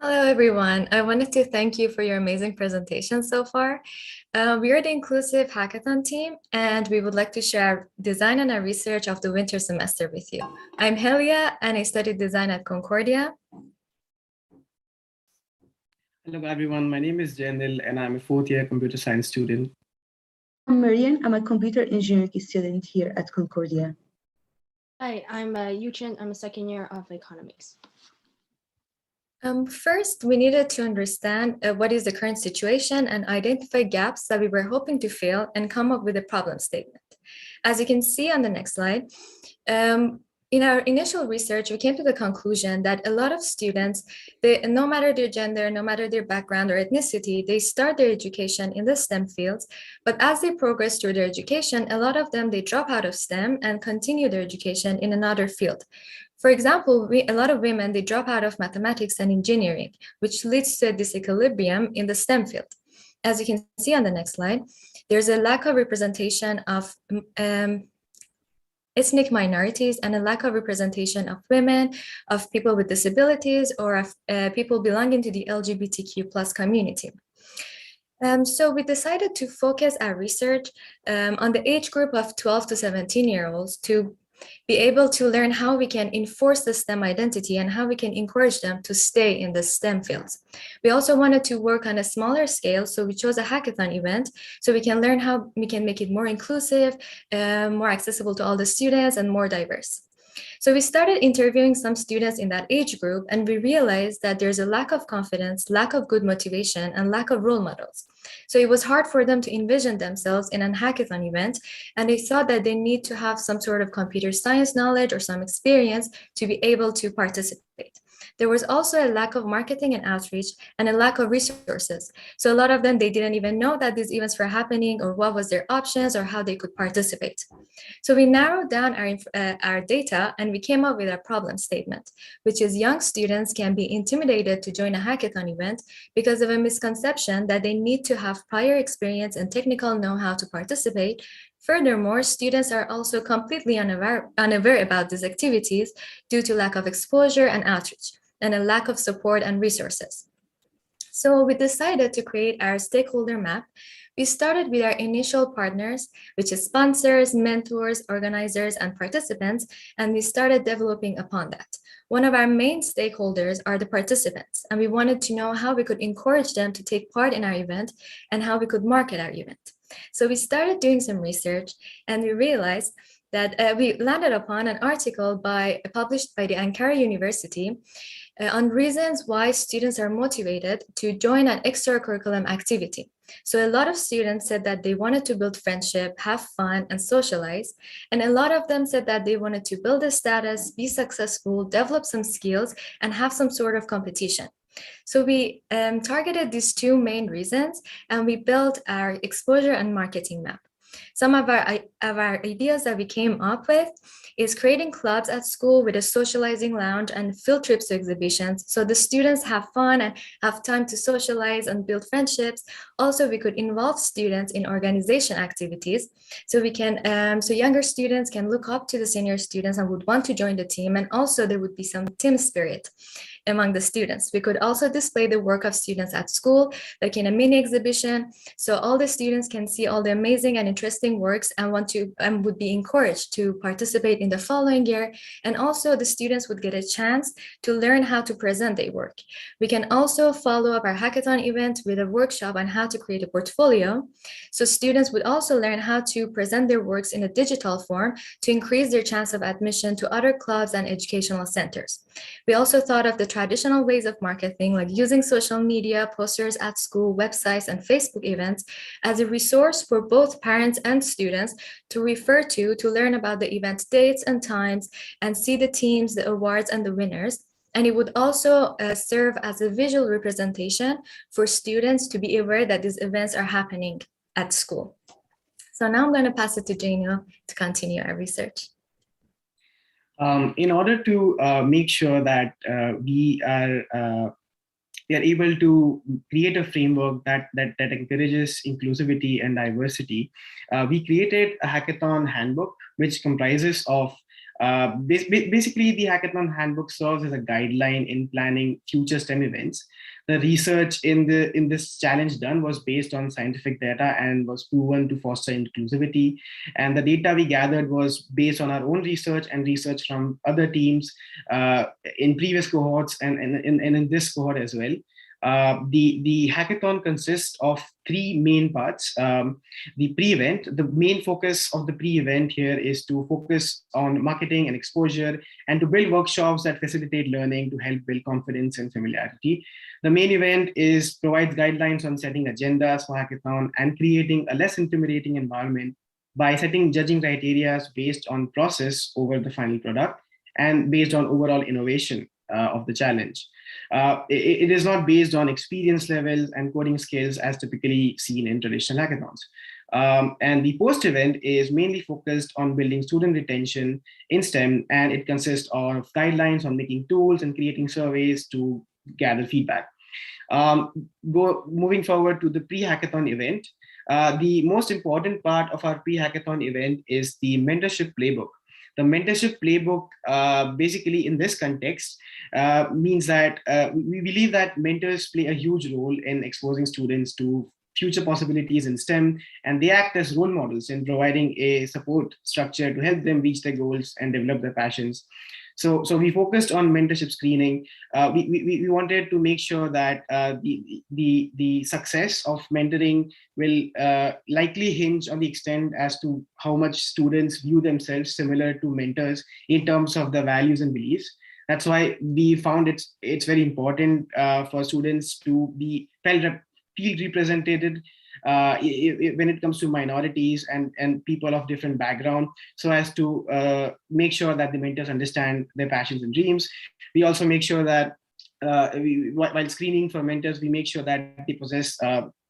Hello, everyone. I wanted to thank you for your amazing presentation so far. We are the Inclusive Hackathon team, and we would like to share our design and our research of the winter semester with you. I'm Helia, and I studied design at Concordia. Hello, everyone. My name is Janil, and I'm a fourth-year computer science student. I'm Marian. I'm a computer engineering student here at Concordia. Hi, I'm Yuchen. I'm a second year of economics. First, we needed to understand what is the current situation and identify gaps that we were hoping to fill and come up with a problem statement. As you can see on the next slide, in our initial research, we came to the conclusion that a lot of students, no matter their gender, no matter their background or ethnicity, they start their education in the STEM fields, but as they progress through their education, a lot of them, they drop out of STEM and continue their education in another field. For example, a lot of women, they drop out of mathematics and engineering, which leads to a disequilibrium in the STEM field. As you can see on the next slide, there's a lack of representation of ethnic minorities and a lack of representation of women, of people with disabilities, or of people belonging to the LGBTQ+ community. So we decided to focus our research on the age group of 12 to 17-year-olds to be able to learn how we can enforce the STEM identity and how we can encourage them to stay in the STEM fields. We also wanted to work on a smaller scale, so we chose a hackathon event so we can learn how we can make it more inclusive, more accessible to all the students, and more diverse. So we started interviewing some students in that age group, and we realized that there's a lack of confidence, lack of good motivation, and lack of role models. So it was hard for them to envision themselves in a hackathon event, and they thought that they need to have some sort of computer science knowledge or some experience to be able to participate. There was also a lack of marketing and outreach and a lack of resources. So a lot of them, they didn't even know that these events were happening or what was their options or how they could participate. So we narrowed down our data and we came up with a problem statement, which is young students can be intimidated to join a hackathon event because of a misconception that they need to have prior experience and technical know-how to participate. Furthermore, students are also completely unaware about these activities due to lack of exposure and outreach, and a lack of support and resources. So we decided to create our stakeholder map. We started with our initial partners, which is sponsors, mentors, organizers, and participants, and we started developing upon that. One of our main stakeholders are the participants, and we wanted to know how we could encourage them to take part in our event and how we could market our event. So we started doing some research, and we realized that we landed upon an article published by the Ankara University on reasons why students are motivated to join an extracurricular activity. So a lot of students said that they wanted to build friendship, have fun, and socialize. And a lot of them said that they wanted to build a status, be successful, develop some skills, and have some sort of competition. So we targeted these two main reasons, and we built our exposure and marketing map. Some of our ideas that we came up with is creating clubs at school with a socializing lounge and field trips to exhibitions, so the students have fun and have time to socialize and build friendships. Also, we could involve students in organization activities, so we can so younger students can look up to the senior students and would want to join the team, and also there would be some team spirit among the students. We could also display the work of students at school, like in a mini exhibition, so all the students can see all the amazing and interesting works and would be encouraged to participate in the following year. And also the students would get a chance to learn how to present their work. We can also follow up our hackathon event with a workshop on how to create a portfolio. So students would also learn how to present their works in a digital form to increase their chance of admission to other clubs and educational centers. We also thought of the traditional ways of marketing, like using social media, posters at school, websites, and Facebook events as a resource for both parents and students to refer to learn about the event dates and times and see the teams, the awards, and the winners. And it would also serve as a visual representation for students to be aware that these events are happening at school. So now I'm going to pass it to Janelle to continue our research. In order to make sure that we are able to create a framework that encourages inclusivity and diversity, we created a hackathon handbook, which comprises of basically the hackathon handbook serves as a guideline in planning future STEM events. The research in this challenge done was based on scientific data and was proven to foster inclusivity. And the data we gathered was based on our own research and research from other teams in previous cohorts and in this cohort as well. The hackathon consists of three main parts. The pre-event, the main focus of the pre-event here is to focus on marketing and exposure and to build workshops that facilitate learning to help build confidence and familiarity. The main event provides guidelines on setting agendas for hackathon and creating a less intimidating environment by setting judging criteria based on process over the final product and based on overall innovation of the challenge. It is not based on experience levels and coding skills as typically seen in traditional hackathons. And the post-event is mainly focused on building student retention in STEM, and it consists of guidelines on making tools and creating surveys to gather feedback. Moving forward to the pre-hackathon event, the most important part of our pre-hackathon event is the mentorship playbook. The mentorship playbook, basically in this context, means that we believe that mentors play a huge role in exposing students to future possibilities in STEM, and they act as role models in providing a support structure to help them reach their goals and develop their passions. So we focused on mentorship screening. We wanted to make sure that the success of mentoring will likely hinge on the extent as to how much students view themselves similar to mentors in terms of their values and beliefs. That's why we found it's very important for students to feel represented when it comes to minorities and people of different background, so as to make sure that the mentors understand their passions and dreams. We also make sure that while screening for mentors, we make sure that they possess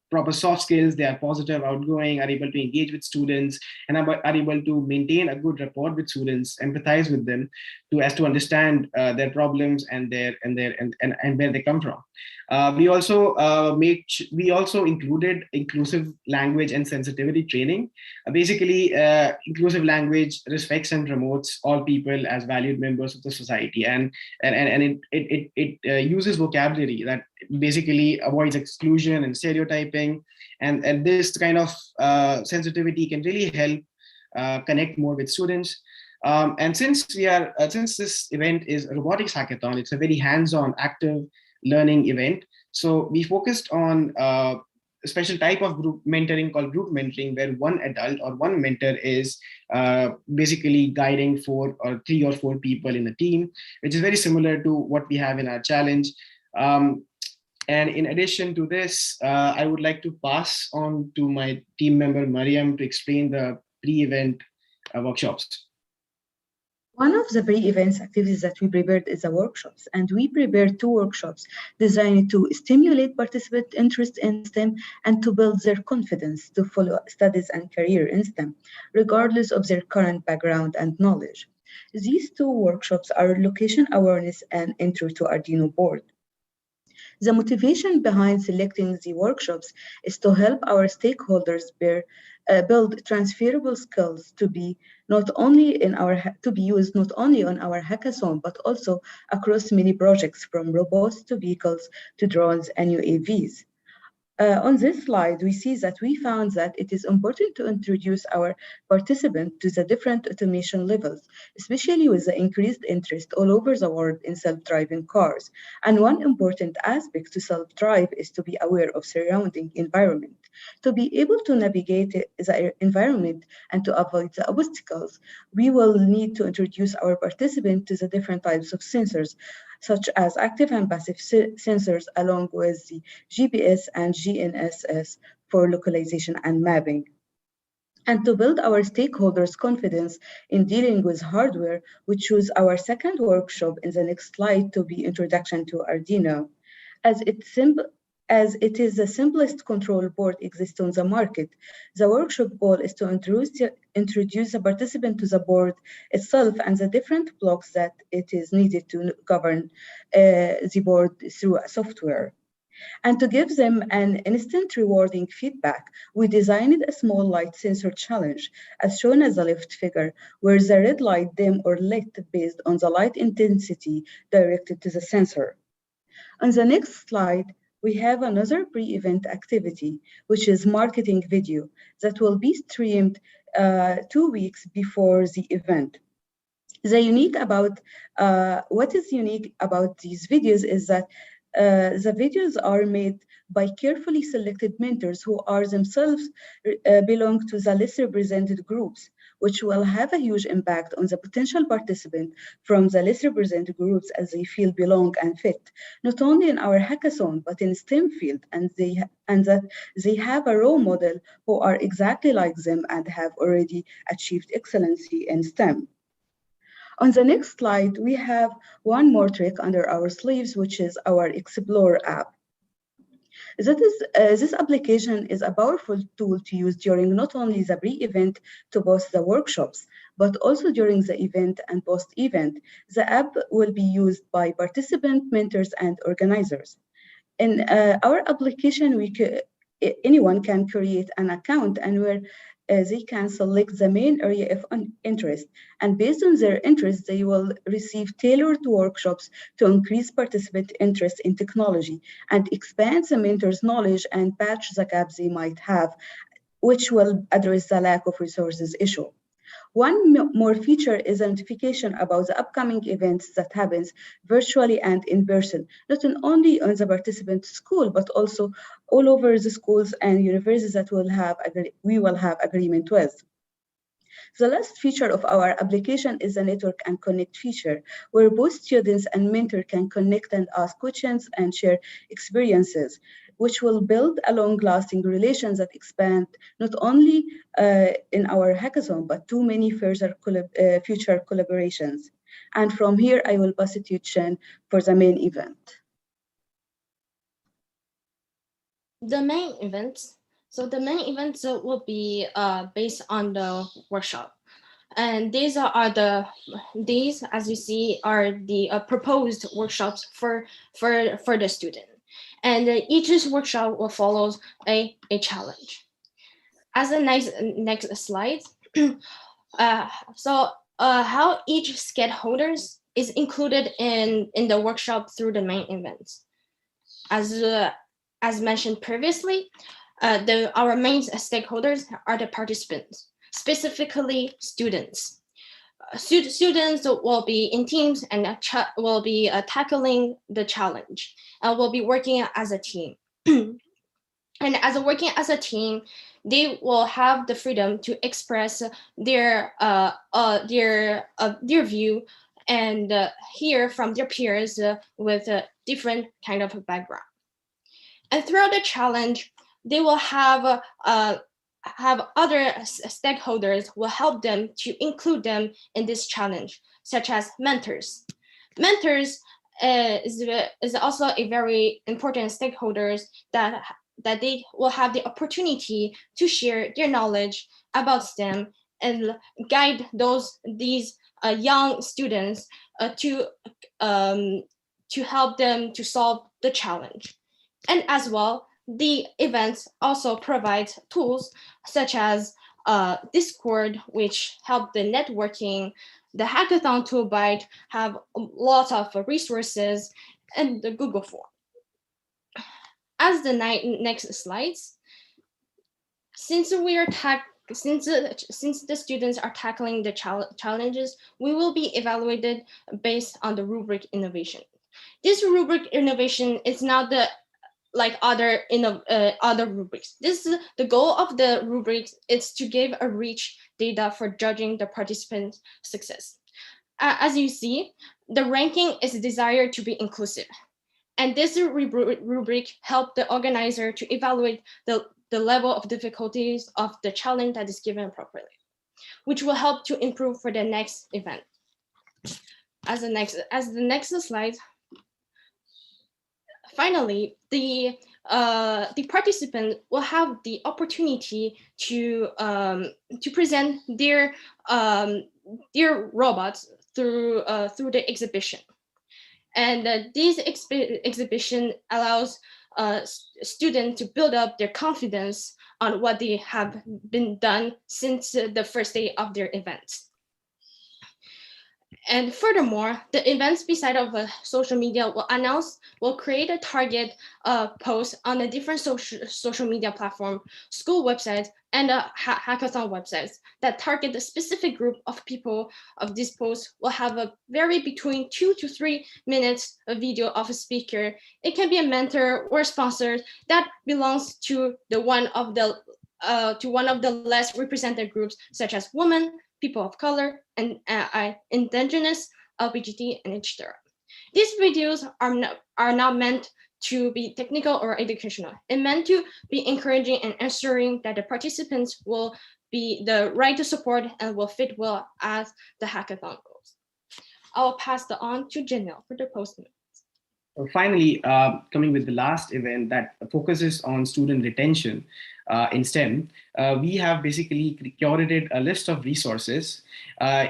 proper soft skills, they are positive, outgoing, are able to engage with students, and are able to maintain a good rapport with students, empathize with them, to understand their problems and where they come from. We also included inclusive language and sensitivity training. Basically, inclusive language respects and promotes all people as valued members of the society, and it uses vocabulary that basically avoids exclusion and stereotyping, and this kind of sensitivity can really help connect more with students. And since this event is a robotics hackathon, it's a very hands-on, active learning event. So we focused on a special type of group mentoring called group mentoring, where one adult or one mentor is basically guiding 4 or 3 or 4 people in a team, which is very similar to what we have in our challenge. And in addition to this, I would like to pass on to my team member, Mariam, to explain the pre-event workshops. One of the pre-events activities that we prepared is the workshops, and we prepared 2 workshops designed to stimulate participant interest in STEM and to build their confidence to follow studies and career in STEM, regardless of their current background and knowledge. These 2 workshops are location awareness and intro to Arduino board. The motivation behind selecting the workshops is to help our stakeholders build transferable skills to be used not only on our hackathon, but also across many projects, from robots to vehicles to drones and UAVs. On this slide, we see that we found that it is important to introduce our participants to the different automation levels, especially with the increased interest all over the world in self-driving cars. And one important aspect to self-drive is to be aware of surrounding environment. To be able to navigate the environment and to avoid the obstacles, we will need to introduce our participants to the different types of sensors such as active and passive sensors, along with the GPS and GNSS for localization and mapping. And to build our stakeholders' confidence in dealing with hardware, we choose our second workshop in the next slide to be Introduction to Arduino. As it is the simplest control board exists on the market, the workshop goal is to introduce the participant to the board itself and the different blocks that it is needed to govern the board through a software. And to give them an instant rewarding feedback, we designed a small light sensor challenge, as shown as the left figure, where the red light dim or lit based on the light intensity directed to the sensor. On the next slide, we have another pre-event activity, which is marketing video that will be streamed 2 weeks before the event. What is unique about these videos is that the videos are made by carefully selected mentors who are themselves belong to the less represented groups, which will have a huge impact on the potential participant from the less represented groups as they feel belong and fit, not only in our hackathon, but in STEM field, and that they have a role model who are exactly like them and have already achieved excellency in STEM. On the next slide, we have one more trick under our sleeves, which is our Explore app. This application is a powerful tool to use during not only the pre-event to post the workshops, but also during the event and post-event. The app will be used by participant mentors and organizers. In our application, anyone can create an account and where they can select the main area of interest. And based on their interest, they will receive tailored workshops to increase participant interest in technology and expand the mentor's knowledge and patch the gaps they might have, which will address the lack of resources issue. One more feature is a notification about the upcoming events that happens virtually and in person, not only on the participant school, but also all over the schools and universities that we will have agreement with. The last feature of our application is the Network and Connect feature, where both students and mentor can connect and ask questions and share experiences, which will build a long-lasting relations that expand not only in our hackathon, but to many further future collaborations. And from here, I will pass it to Chen for the main event. The main events. So the main events will be based on the workshop. And these, as you see, are the proposed workshops for the student. And each workshop will follow a challenge. As the next slide, how each stakeholders is included in the workshop through the main events. As mentioned previously, our main stakeholders are the participants, specifically students. Students will be in teams and will be tackling the challenge. Will be working as a team. And as working as a team, they will have the freedom to express their view and hear from their peers with a different kind of background. And throughout the challenge, they will have other stakeholders will help them to include them in this challenge, such as mentors. Mentors is also a very important stakeholders that they will have the opportunity to share their knowledge about STEM and guide these young students to help them to solve the challenge. And as well, the events also provide tools such as Discord, which help the networking. The Hackathon Toolkit have lots of resources, and the Google Form. As the next slides, since the students are tackling the challenges, we will be evaluated based on the rubric innovation. This rubric innovation is not like other rubrics. The goal of the rubrics is to give a rich data for judging the participant success. as you see, the ranking is desired to be inclusive. And this rubric helped the organizer to evaluate the level of difficulties of the challenge that is given appropriately, which will help to improve for the next event. As the next slide, finally, the participant will have the opportunity to present their robots through the exhibition. And this exhibition allows students to build up their confidence on what they have been done since the first day of their events. And furthermore, the events beside of social media will create a target post on a different social media platform, school websites, and hackathon websites that target the specific group of people of this post will have a vary between 2 to 3 minutes of video of a speaker. It can be a mentor or a sponsor that belongs to one of the less represented groups, such as women, people of color, and indigenous, LGBT, and etc. These videos are not meant to be technical or educational. It's meant to be encouraging and ensuring that the participants will be the right to support and will fit well as the hackathon goals. I will pass the on to Janelle for the post. Finally, coming with the last event that focuses on student retention in STEM, we have basically curated a list of resources,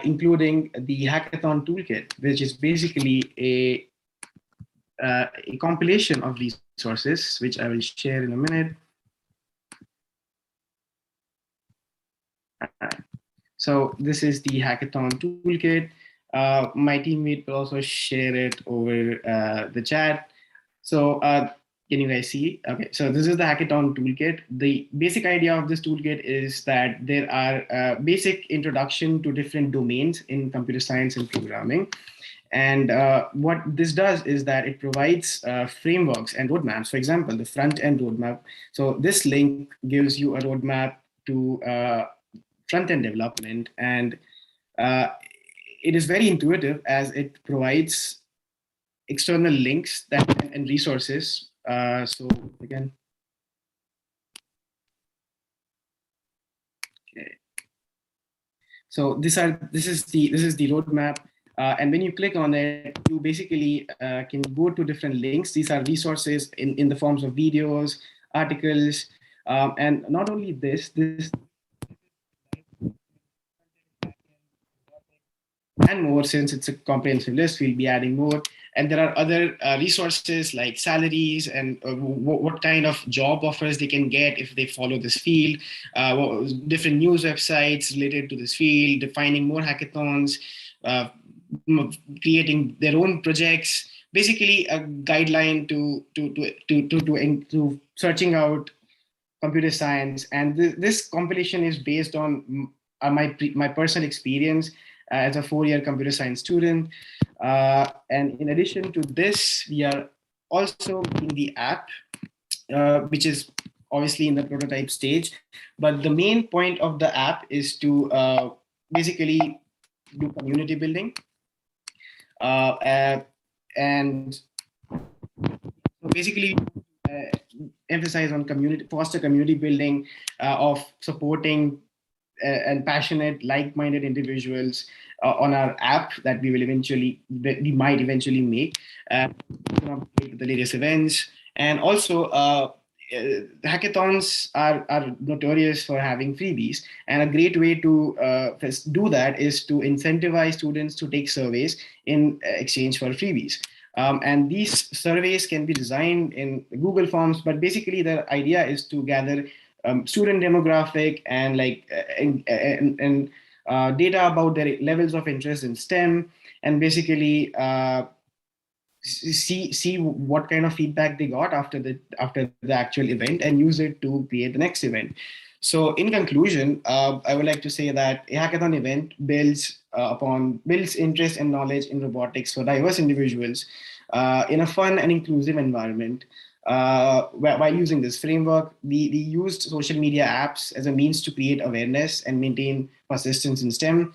including the Hackathon Toolkit, which is basically a compilation of resources, which I will share in a minute. So this is the Hackathon Toolkit. My teammate will also share it over the chat. So can you guys see? Okay, so this is the Hackathon Toolkit. The basic idea of this toolkit is that there are basic introduction to different domains in computer science and programming. And what this does is that it provides frameworks and roadmaps. For example, the front-end roadmap. So this link gives you a roadmap to front-end development, and it is very intuitive as it provides external links and resources. So again, okay. So this is the roadmap, and when you click on it, you basically can go to different links. These are resources in the forms of videos, articles, and not only this and more. Since it's a comprehensive list, we'll be adding more. And there are other resources like salaries and what kind of job offers they can get if they follow this field, different news websites related to this field, defining more hackathons, creating their own projects, basically a guideline to searching out computer science. And this compilation is based on my personal experience as a 4-year computer science student. And in addition to this, we are also in the app, which is obviously in the prototype stage. But the main point of the app is to basically do community building. And basically emphasize on foster community building of supporting and passionate, like-minded individuals on our app that we might eventually make, the latest events. And also hackathons are notorious for having freebies, and a great way to do that is to incentivize students to take surveys in exchange for freebies. And these surveys can be designed in Google Forms, but basically the idea is to gather student demographic and data about their levels of interest in STEM, and basically see what kind of feedback they got after the actual event and use it to create the next event. So in conclusion, I would like to say that a hackathon event builds interest and knowledge in robotics for diverse individuals in a fun and inclusive environment. while using this framework. We used social media apps as a means to create awareness and maintain persistence in STEM,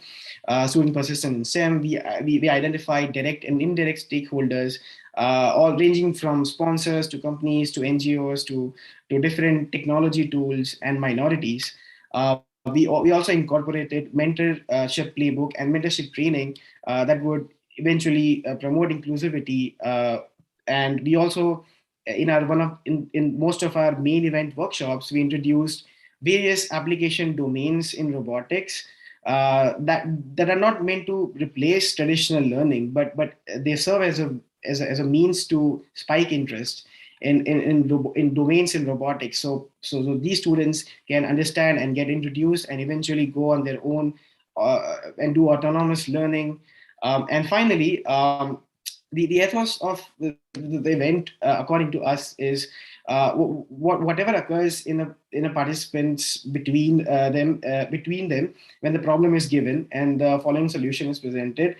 student persistence in STEM. We identified direct and indirect stakeholders, all ranging from sponsors to companies to NGOs to different technology tools and minorities. We also incorporated mentorship playbook and mentorship training that would eventually promote inclusivity. And we also, in most of our main event workshops, we introduced various application domains in robotics that are not meant to replace traditional learning, but they serve as a means to spike interest in domains in robotics. So these students can understand and get introduced and eventually go on their own and do autonomous learning. And finally, the ethos of the event, according to us, is whatever occurs in a participants between them when the problem is given and the following solution is presented.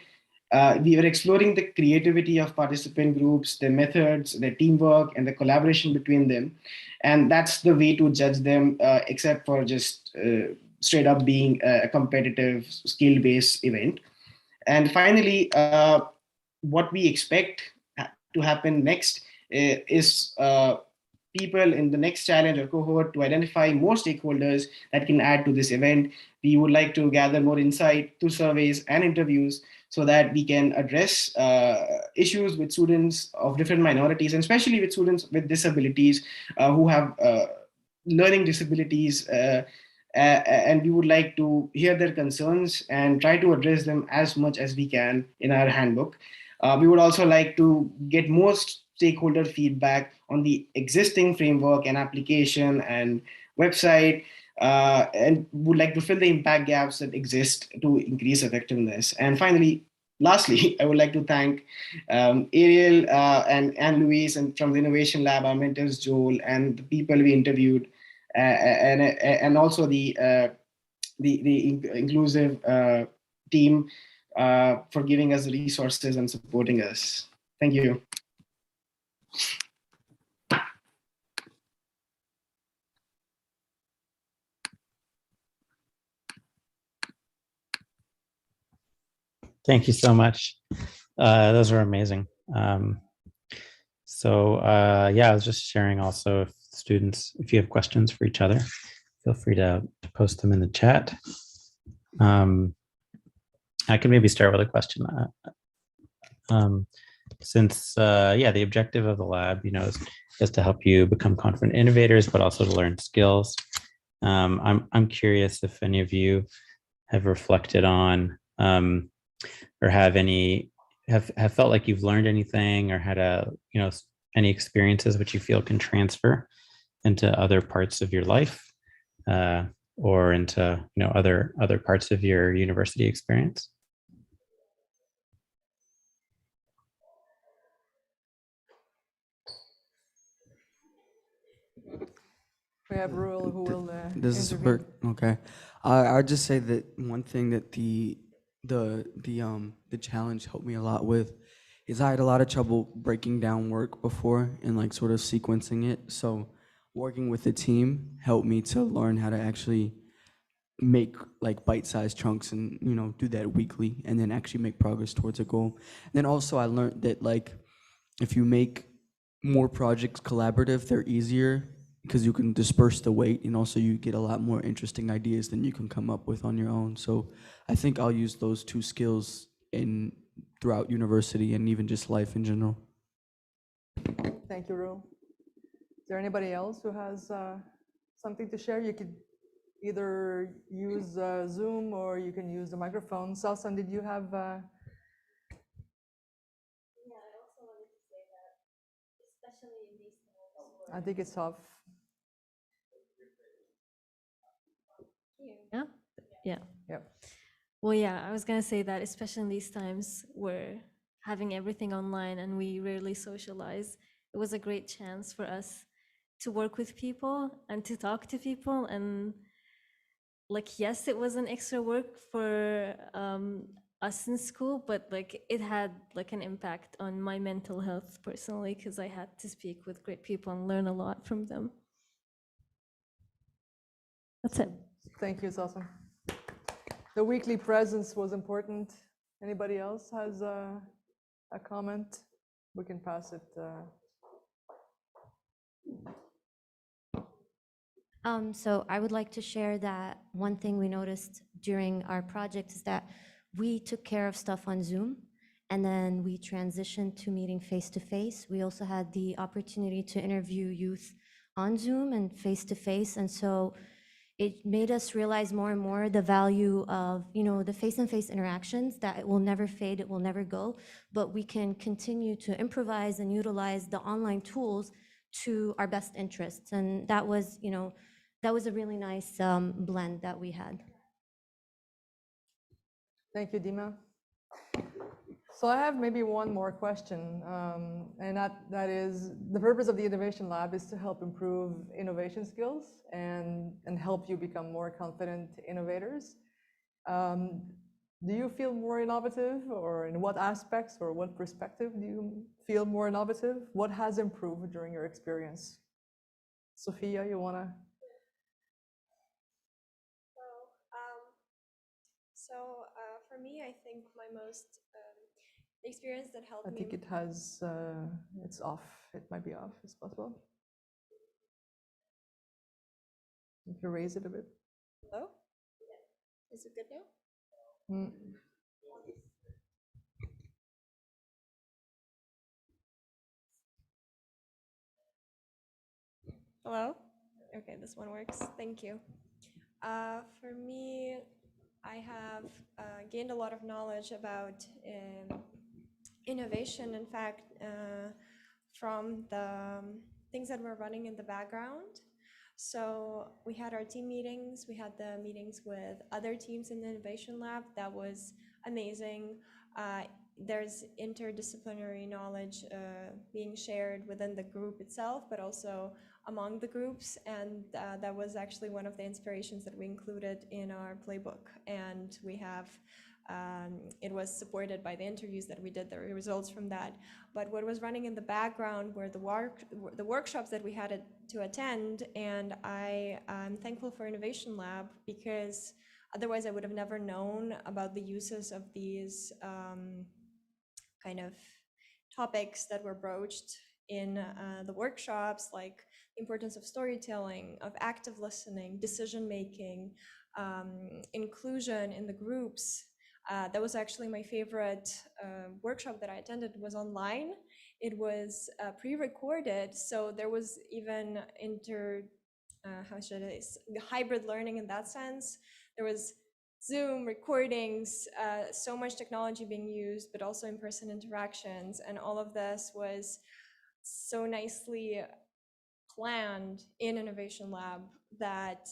We were exploring the creativity of participant groups, their methods, their teamwork, and the collaboration between them. And that's the way to judge them, except for just straight up being a competitive, skill-based event. And finally, what we expect to happen next is people in the next challenge or cohort to identify more stakeholders that can add to this event. We would like to gather more insight through surveys and interviews so that we can address issues with students of different minorities, and especially with students with disabilities who have learning disabilities. And we would like to hear their concerns and try to address them as much as we can in our handbook. We would also like to get more stakeholder feedback on the existing framework and application and website, and would like to fill the impact gaps that exist to increase effectiveness. And finally, lastly, I would like to thank Ariel and Luis and from the Innovation Lab, our mentors Joel, and the people we interviewed, and also the inclusive team for giving us the resources and supporting us. Thank you. Thank you so much. Those are amazing. Yeah, I was just sharing also, if students, if you have questions for each other, feel free to post them in the chat. I can maybe start with a question. Since the objective of the lab, is to help you become confident innovators, but also to learn skills. I'm curious if any of you have reflected on or have felt like you've learned anything or had any experiences which you feel can transfer into other parts of your life or into other parts of your university experience. We have Ruel who will Does this intervene. work? Okay. I'll just say that one thing that the challenge helped me a lot with is I had a lot of trouble breaking down work before and like sort of sequencing it. So working with the team helped me to learn how to actually make like bite-sized chunks and do that weekly and then actually make progress towards a goal. And then also I learned that like if you make more projects collaborative, they're easier because you can disperse the weight, and also you get a lot more interesting ideas than you can come up with on your own. So I think I'll use those two skills throughout university and even just life in general. Thank you, Ruel. Is there anybody else who has something to share? You could either use Zoom or you can use the microphone. Salsan, did you have? Yeah, I also wanted to say that, especially in these times. I think it's tough. Yeah. Yeah. Yep. Well, yeah, I was gonna say that, especially in these times where having everything online and we rarely socialize, it was a great chance for us to work with people and to talk to people. And like, yes, it was an extra work for us in school, but like it had like an impact on my mental health personally because I had to speak with great people and learn a lot from them. That's it. Thank you, it's awesome. The weekly presence was important. Anybody else has a comment? We can pass it. So I would like to share that one thing we noticed during our project is that we took care of stuff on Zoom, and then we transitioned to meeting face-to-face. We also had the opportunity to interview youth on Zoom and face-to-face, and so it made us realize more and more the value of, you know, the face-to-face interactions, that it will never fade, it will never go, but we can continue to improvise and utilize the online tools to our best interests. And that was, you know, that was a really nice blend that we had. Thank you, Dima. So I have maybe one more question, and that is, the purpose of the Innovation Lab is to help improve innovation skills and help you become more confident innovators. Do you feel more innovative, or in what aspects or what perspective do you feel more innovative? What has improved during your experience? Sophia, you wanna? For me, I think my most experience that helped I me. think it has, it's off. It might be off, it's possible. You can raise it a bit. Hello? Is it good now? Hello? Okay, this one works. Thank you. For me, I have gained a lot of knowledge about innovation, in fact, from the things that were running in the background. So we had our team meetings, we had the meetings with other teams in the Innovation Lab. That was amazing. There's interdisciplinary knowledge being shared within the group itself, but also among the groups, and that was actually one of the inspirations that we included in our playbook. And we have, it was supported by the interviews that we did, the results from that. But what was running in the background were the workshops that we had to attend, and I'm thankful for Innovation Lab, because otherwise I would have never known about the uses of these kind of topics that were broached in the workshops, like the importance of storytelling, of active listening, decision-making, inclusion in the groups. That was actually my favorite workshop that I attended. Was online. It was pre-recorded, so there was even hybrid learning in that sense. There was Zoom recordings, so much technology being used, but also in-person interactions, and all of this was so nicely planned in Innovation Lab that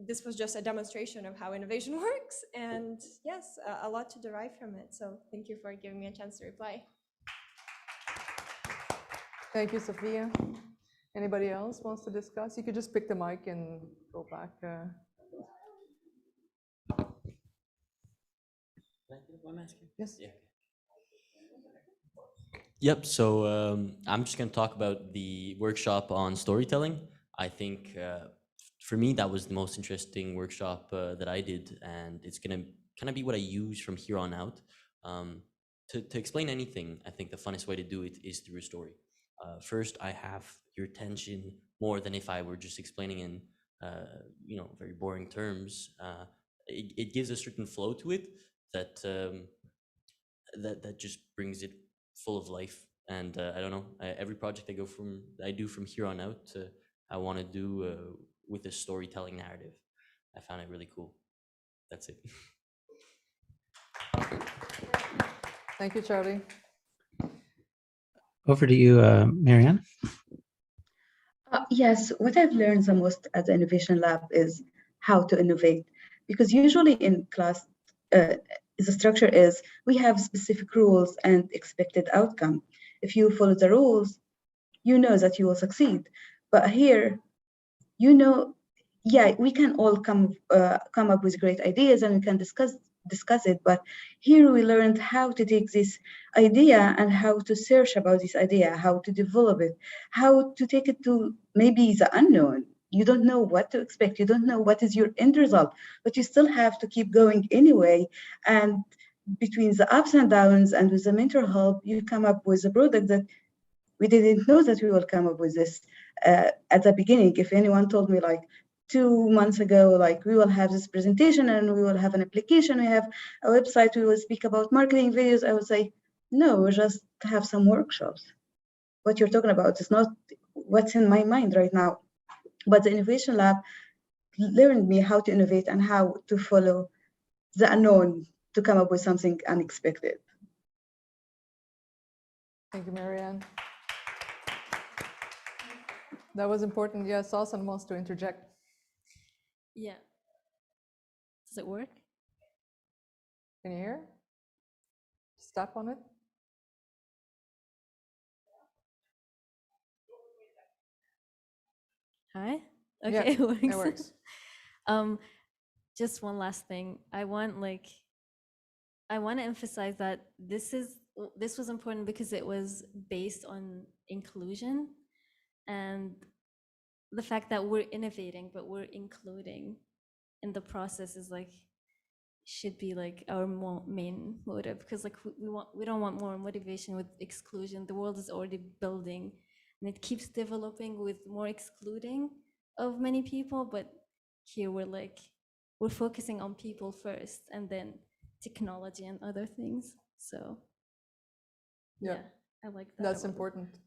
this was just a demonstration of how innovation works, and yes, a lot to derive from it. So thank you for giving me a chance to reply. Thank you, Sophia. Anybody else wants to discuss? You could just pick the mic and go back. Yes. Yeah. Yep, so I'm just going to talk about the workshop on storytelling. I think for me, that was the most interesting workshop that I did, and it's going to kind of be what I use from here on out. To explain anything, I think the funnest way to do it is through a story. First, I have your attention more than if I were just explaining in very boring terms. It gives a certain flow to it that that just brings it full of life. And I don't know, every project I do from here on out, I want to do with a storytelling narrative. I found it really cool. That's it. Thank you, Charlie. Over to you, Marianne. Yes, what I've learned the most at the Innovation Lab is how to innovate. Because usually in class, the structure is we have specific rules and expected outcome. If you follow the rules, you know that you will succeed. But here, we can all come up with great ideas, and we can discuss discuss it, but here we learned how to take this idea and how to search about this idea, how to develop it, how to take it to maybe the unknown. You don't know what to expect. You don't know what is your end result, but you still have to keep going anyway. And between the ups and downs and with the mental help, you come up with a product that we didn't know that we will come up with this at the beginning. If anyone told me like 2 months ago, like we will have this presentation and we will have an application, we have a website, we will speak about marketing videos, I would say, no, we just have some workshops. What you're talking about is not what's in my mind right now. But the Innovation Lab learned me how to innovate and how to follow the unknown to come up with something unexpected. Thank you, Marianne. That was important. Yes, Dawson wants to interject. Yeah. Does it work? Can you hear? Just tap on it. Hi? Yeah, Okay, it works. it works. Just one last thing. I want to emphasize that this was important because it was based on inclusion and the fact that we're innovating, but we're including in the process is like, should be like our main motive, because like we don't want more motivation with exclusion. The world is already building and it keeps developing with more excluding of many people, but here we're focusing on people first and then technology and other things. So yeah, I like that. That's important.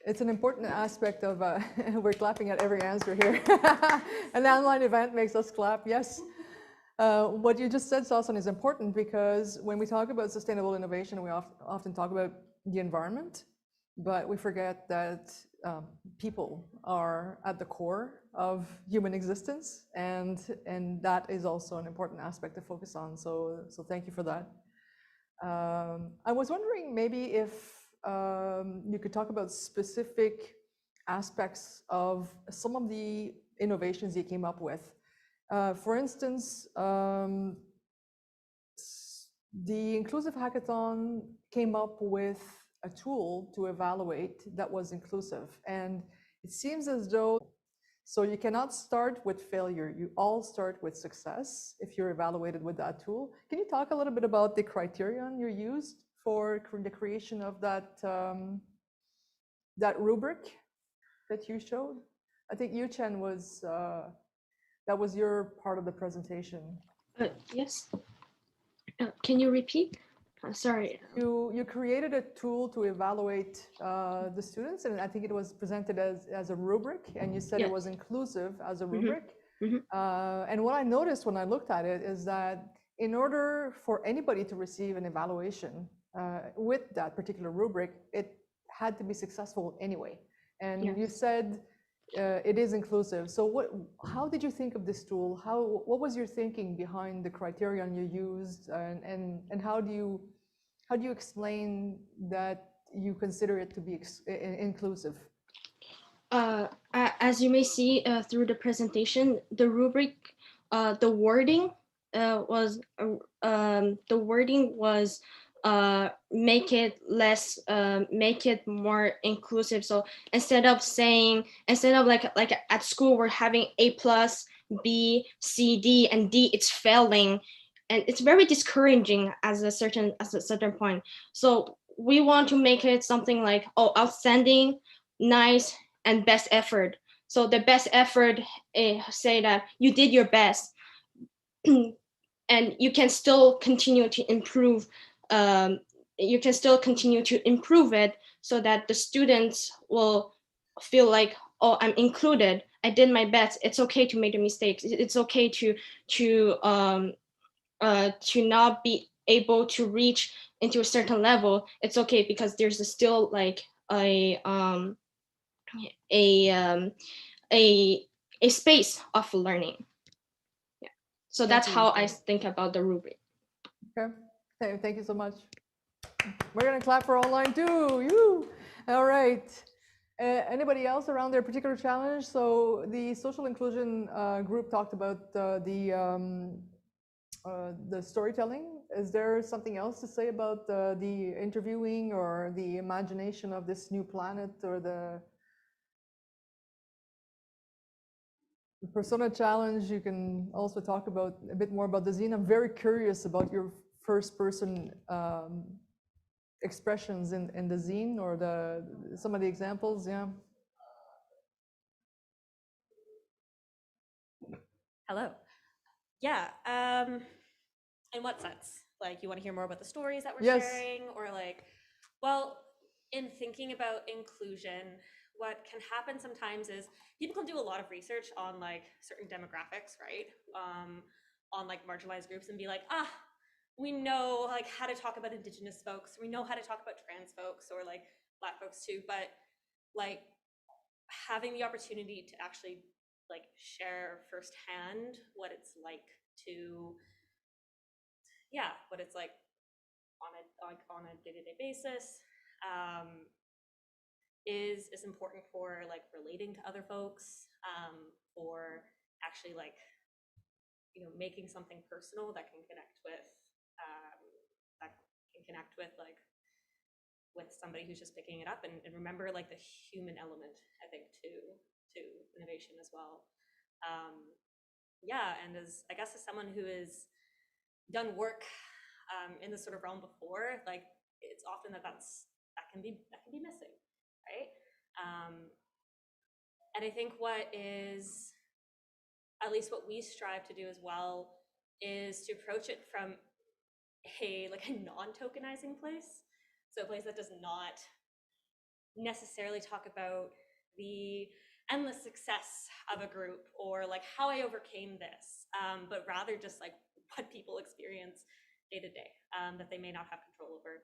It's an important aspect of, we're clapping at every answer here. An online event makes us clap, yes. What you just said, Dawson, is important because when we talk about sustainable innovation, we often talk about the environment, but we forget that people are at the core of human existence, and that is also an important aspect to focus on. So thank you for that. I was wondering maybe if you could talk about specific aspects of some of the innovations you came up with. For instance, the Inclusive Hackathon came up with a tool to evaluate that was inclusive. And it seems as though, so you cannot start with failure. You all start with success if you're evaluated with that tool. Can you talk a little bit about the criterion you used for the creation of that, that rubric that you showed? I think Yu-Chen was, that was your part of the presentation. Yes. Can you repeat? Sorry. You created a tool to evaluate the students, and I think it was presented as a rubric, and you said it was inclusive as a rubric. And what I noticed when I looked at it is that in order for anybody to receive an evaluation with that particular rubric, it had to be successful anyway. And you said it is inclusive. So how did you think of this tool? What was your thinking behind the criterion you used, and how do you explain that you consider it to be inclusive? As you may see through the presentation, the rubric, the wording was make it more inclusive. So instead of like at school we're having A+, B, C, D, and D, it's failing, and it's very discouraging at a certain point. So we want to make it something like, oh, outstanding, nice, and best effort. So the best effort say that you did your best, and you can still continue to improve. You can still continue to improve it so that the students will feel like, oh, I'm included. I did my best. It's okay to make the mistakes. It's okay to not be able to reach into a certain level. It's okay because there's still like a space of learning. Yeah. So that's how I think about the rubric. Okay. Thank you so much. We're gonna clap for online too. You. All right. Anybody else around their particular challenge? So the social inclusion group talked about the the storytelling. Is there something else to say about the interviewing or the imagination of this new planet, or the persona challenge? You can also talk about a bit more about the zine. I'm very curious about your first person expressions in the zine, or some of the examples. Yeah. Hello. Yeah. In what sense? Like, you want to hear more about the stories that we're Yes. sharing, or like, well, in thinking about inclusion, what can happen sometimes is people can do a lot of research on like certain demographics, right? On like marginalized groups, and be like, we know like how to talk about Indigenous folks, we know how to talk about trans folks, or like Black folks too, but like having the opportunity to actually like share firsthand what it's like to, what it's like on a day-to-day basis, is important for like relating to other folks, for actually like, making something personal that can connect with like with somebody who's just picking it up, and remember like the human element, I think, to innovation as well. And as I guess as someone who has done work in this sort of realm before, like it's often that can be missing, right? And I think what is, at least what we strive to do as well, is to approach it from a non-tokenizing place. So a place that does not necessarily talk about the endless success of a group, or like how I overcame this, but rather just like what people experience day to day, that they may not have control over.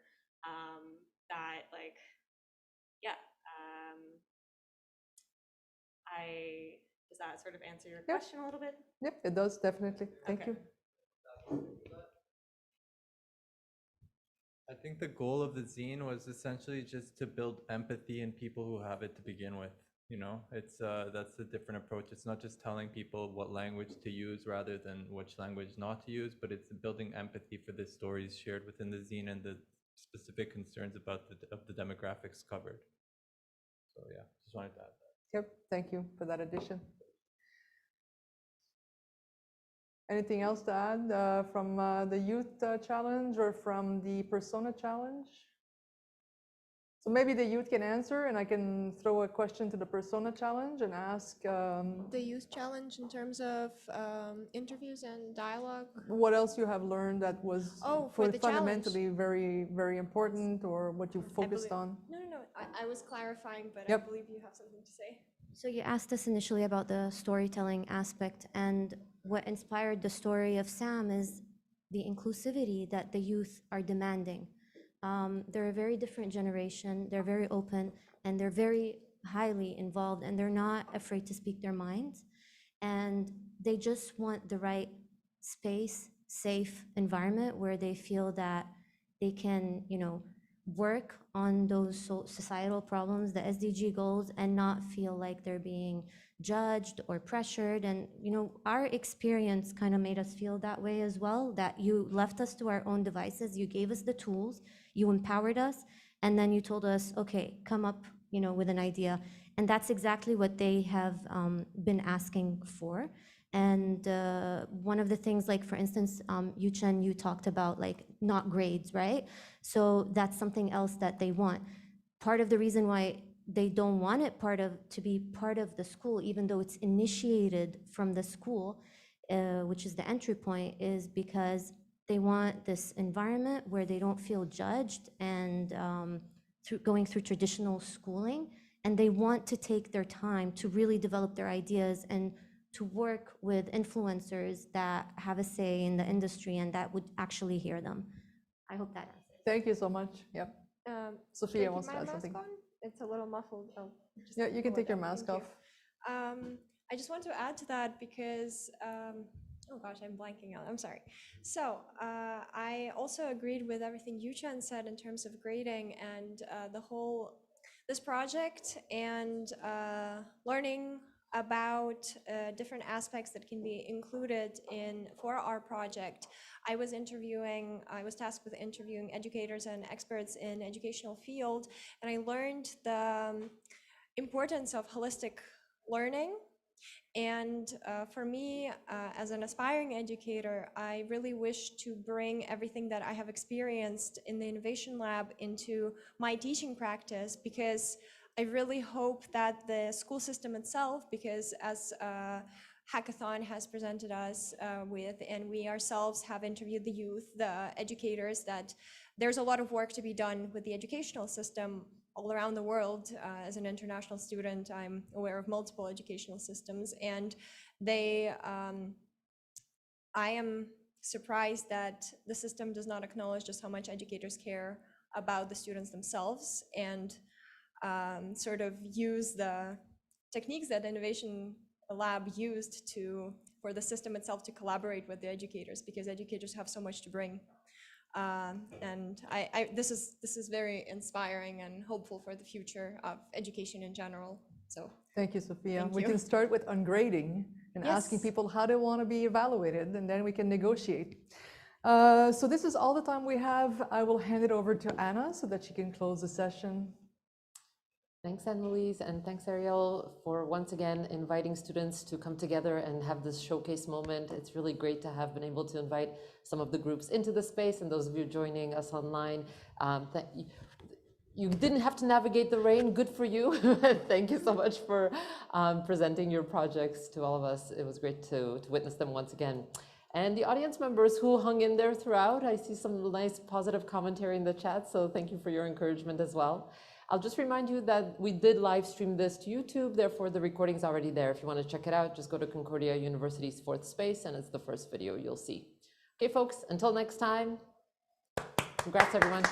Does that sort of answer your question a little bit? Yep, it does, definitely. Thank you. I think the goal of the zine was essentially just to build empathy in people who have it to begin with. It's that's a different approach. It's not just telling people what language to use rather than which language not to use, but it's building empathy for the stories shared within the zine and the specific concerns about the demographics covered. So yeah, just wanted to add that. Yep, thank you for that addition. Anything else to add from the youth challenge or from the persona challenge? So maybe the youth can answer, and I can throw a question to the persona challenge and ask. The youth challenge in terms of interviews and dialogue. What else you have learned that was for the fundamentally very, very important, or what you focused on? No. I was clarifying, but Yep. I believe you have something to say. So you asked us initially about the storytelling aspect, and what inspired the story of Sam is the inclusivity that the youth are demanding. They're a very different generation, they're very open, and they're very highly involved, and they're not afraid to speak their minds. And they just want the right space, safe environment where they feel that they can, work on those societal problems, the SDG goals, and not feel like they're being judged or pressured. And our experience kind of made us feel that way as well, that you left us to our own devices, you gave us the tools, you empowered us, and then you told us, okay, come up with an idea. And that's exactly what they have been asking for. And one of the things, like for instance, Yuchen, you talked about like not grades, right? So that's something else that they want. Part of the reason why they don't want it to be part of the school, even though it's initiated from the school, which is the entry point, is because they want this environment where they don't feel judged and going through traditional schooling, and they want to take their time to really develop their ideas and to work with influencers that have a say in the industry and that would actually hear them. I hope that answers. Thank you so much. Yep. Sophia wants to add something. It's a little muffled. Yeah, you can take your mask off. I just want to add to that because, oh gosh, I'm blanking out. I'm sorry. So I also agreed with everything Yuchen said in terms of grading and this project and learning about different aspects that can be included for our project. I was tasked with interviewing educators and experts in educational field, and I learned the importance of holistic learning. And for me, as an aspiring educator, I really wish to bring everything that I have experienced in the Innovation Lab into my teaching practice, because I really hope that the school system itself, because as Hackathon has presented us with, and we ourselves have interviewed the youth, the educators, that there's a lot of work to be done with the educational system all around the world. As an international student, I'm aware of multiple educational systems, and I am surprised that the system does not acknowledge just how much educators care about the students themselves, and sort of use the techniques that Innovation Lab used for the system itself to collaborate with the educators, because educators have so much to bring. And this is very inspiring and hopeful for the future of education in general. So thank you, Sophia. Thank We you. can start with ungrading and asking Yes. people how they want to be evaluated, and then we can negotiate. So this is all the time we have. I will hand it over to Anna so that she can close the session. Thanks, Anne-Louise, and thanks, Ariel, for once again inviting students to come together and have this showcase moment. It's really great to have been able to invite some of the groups into the space, and those of you joining us online. You didn't have to navigate the rain, good for you. Thank you so much for presenting your projects to all of us. It was great to witness them once again. And the audience members who hung in there throughout, I see some nice positive commentary in the chat, so thank you for your encouragement as well. I'll just remind you that we did live stream this to YouTube, therefore the recording's already there. If you want to check it out, just go to Concordia University's 4th space, and it's the first video you'll see. Okay, folks, until next time, congrats everyone.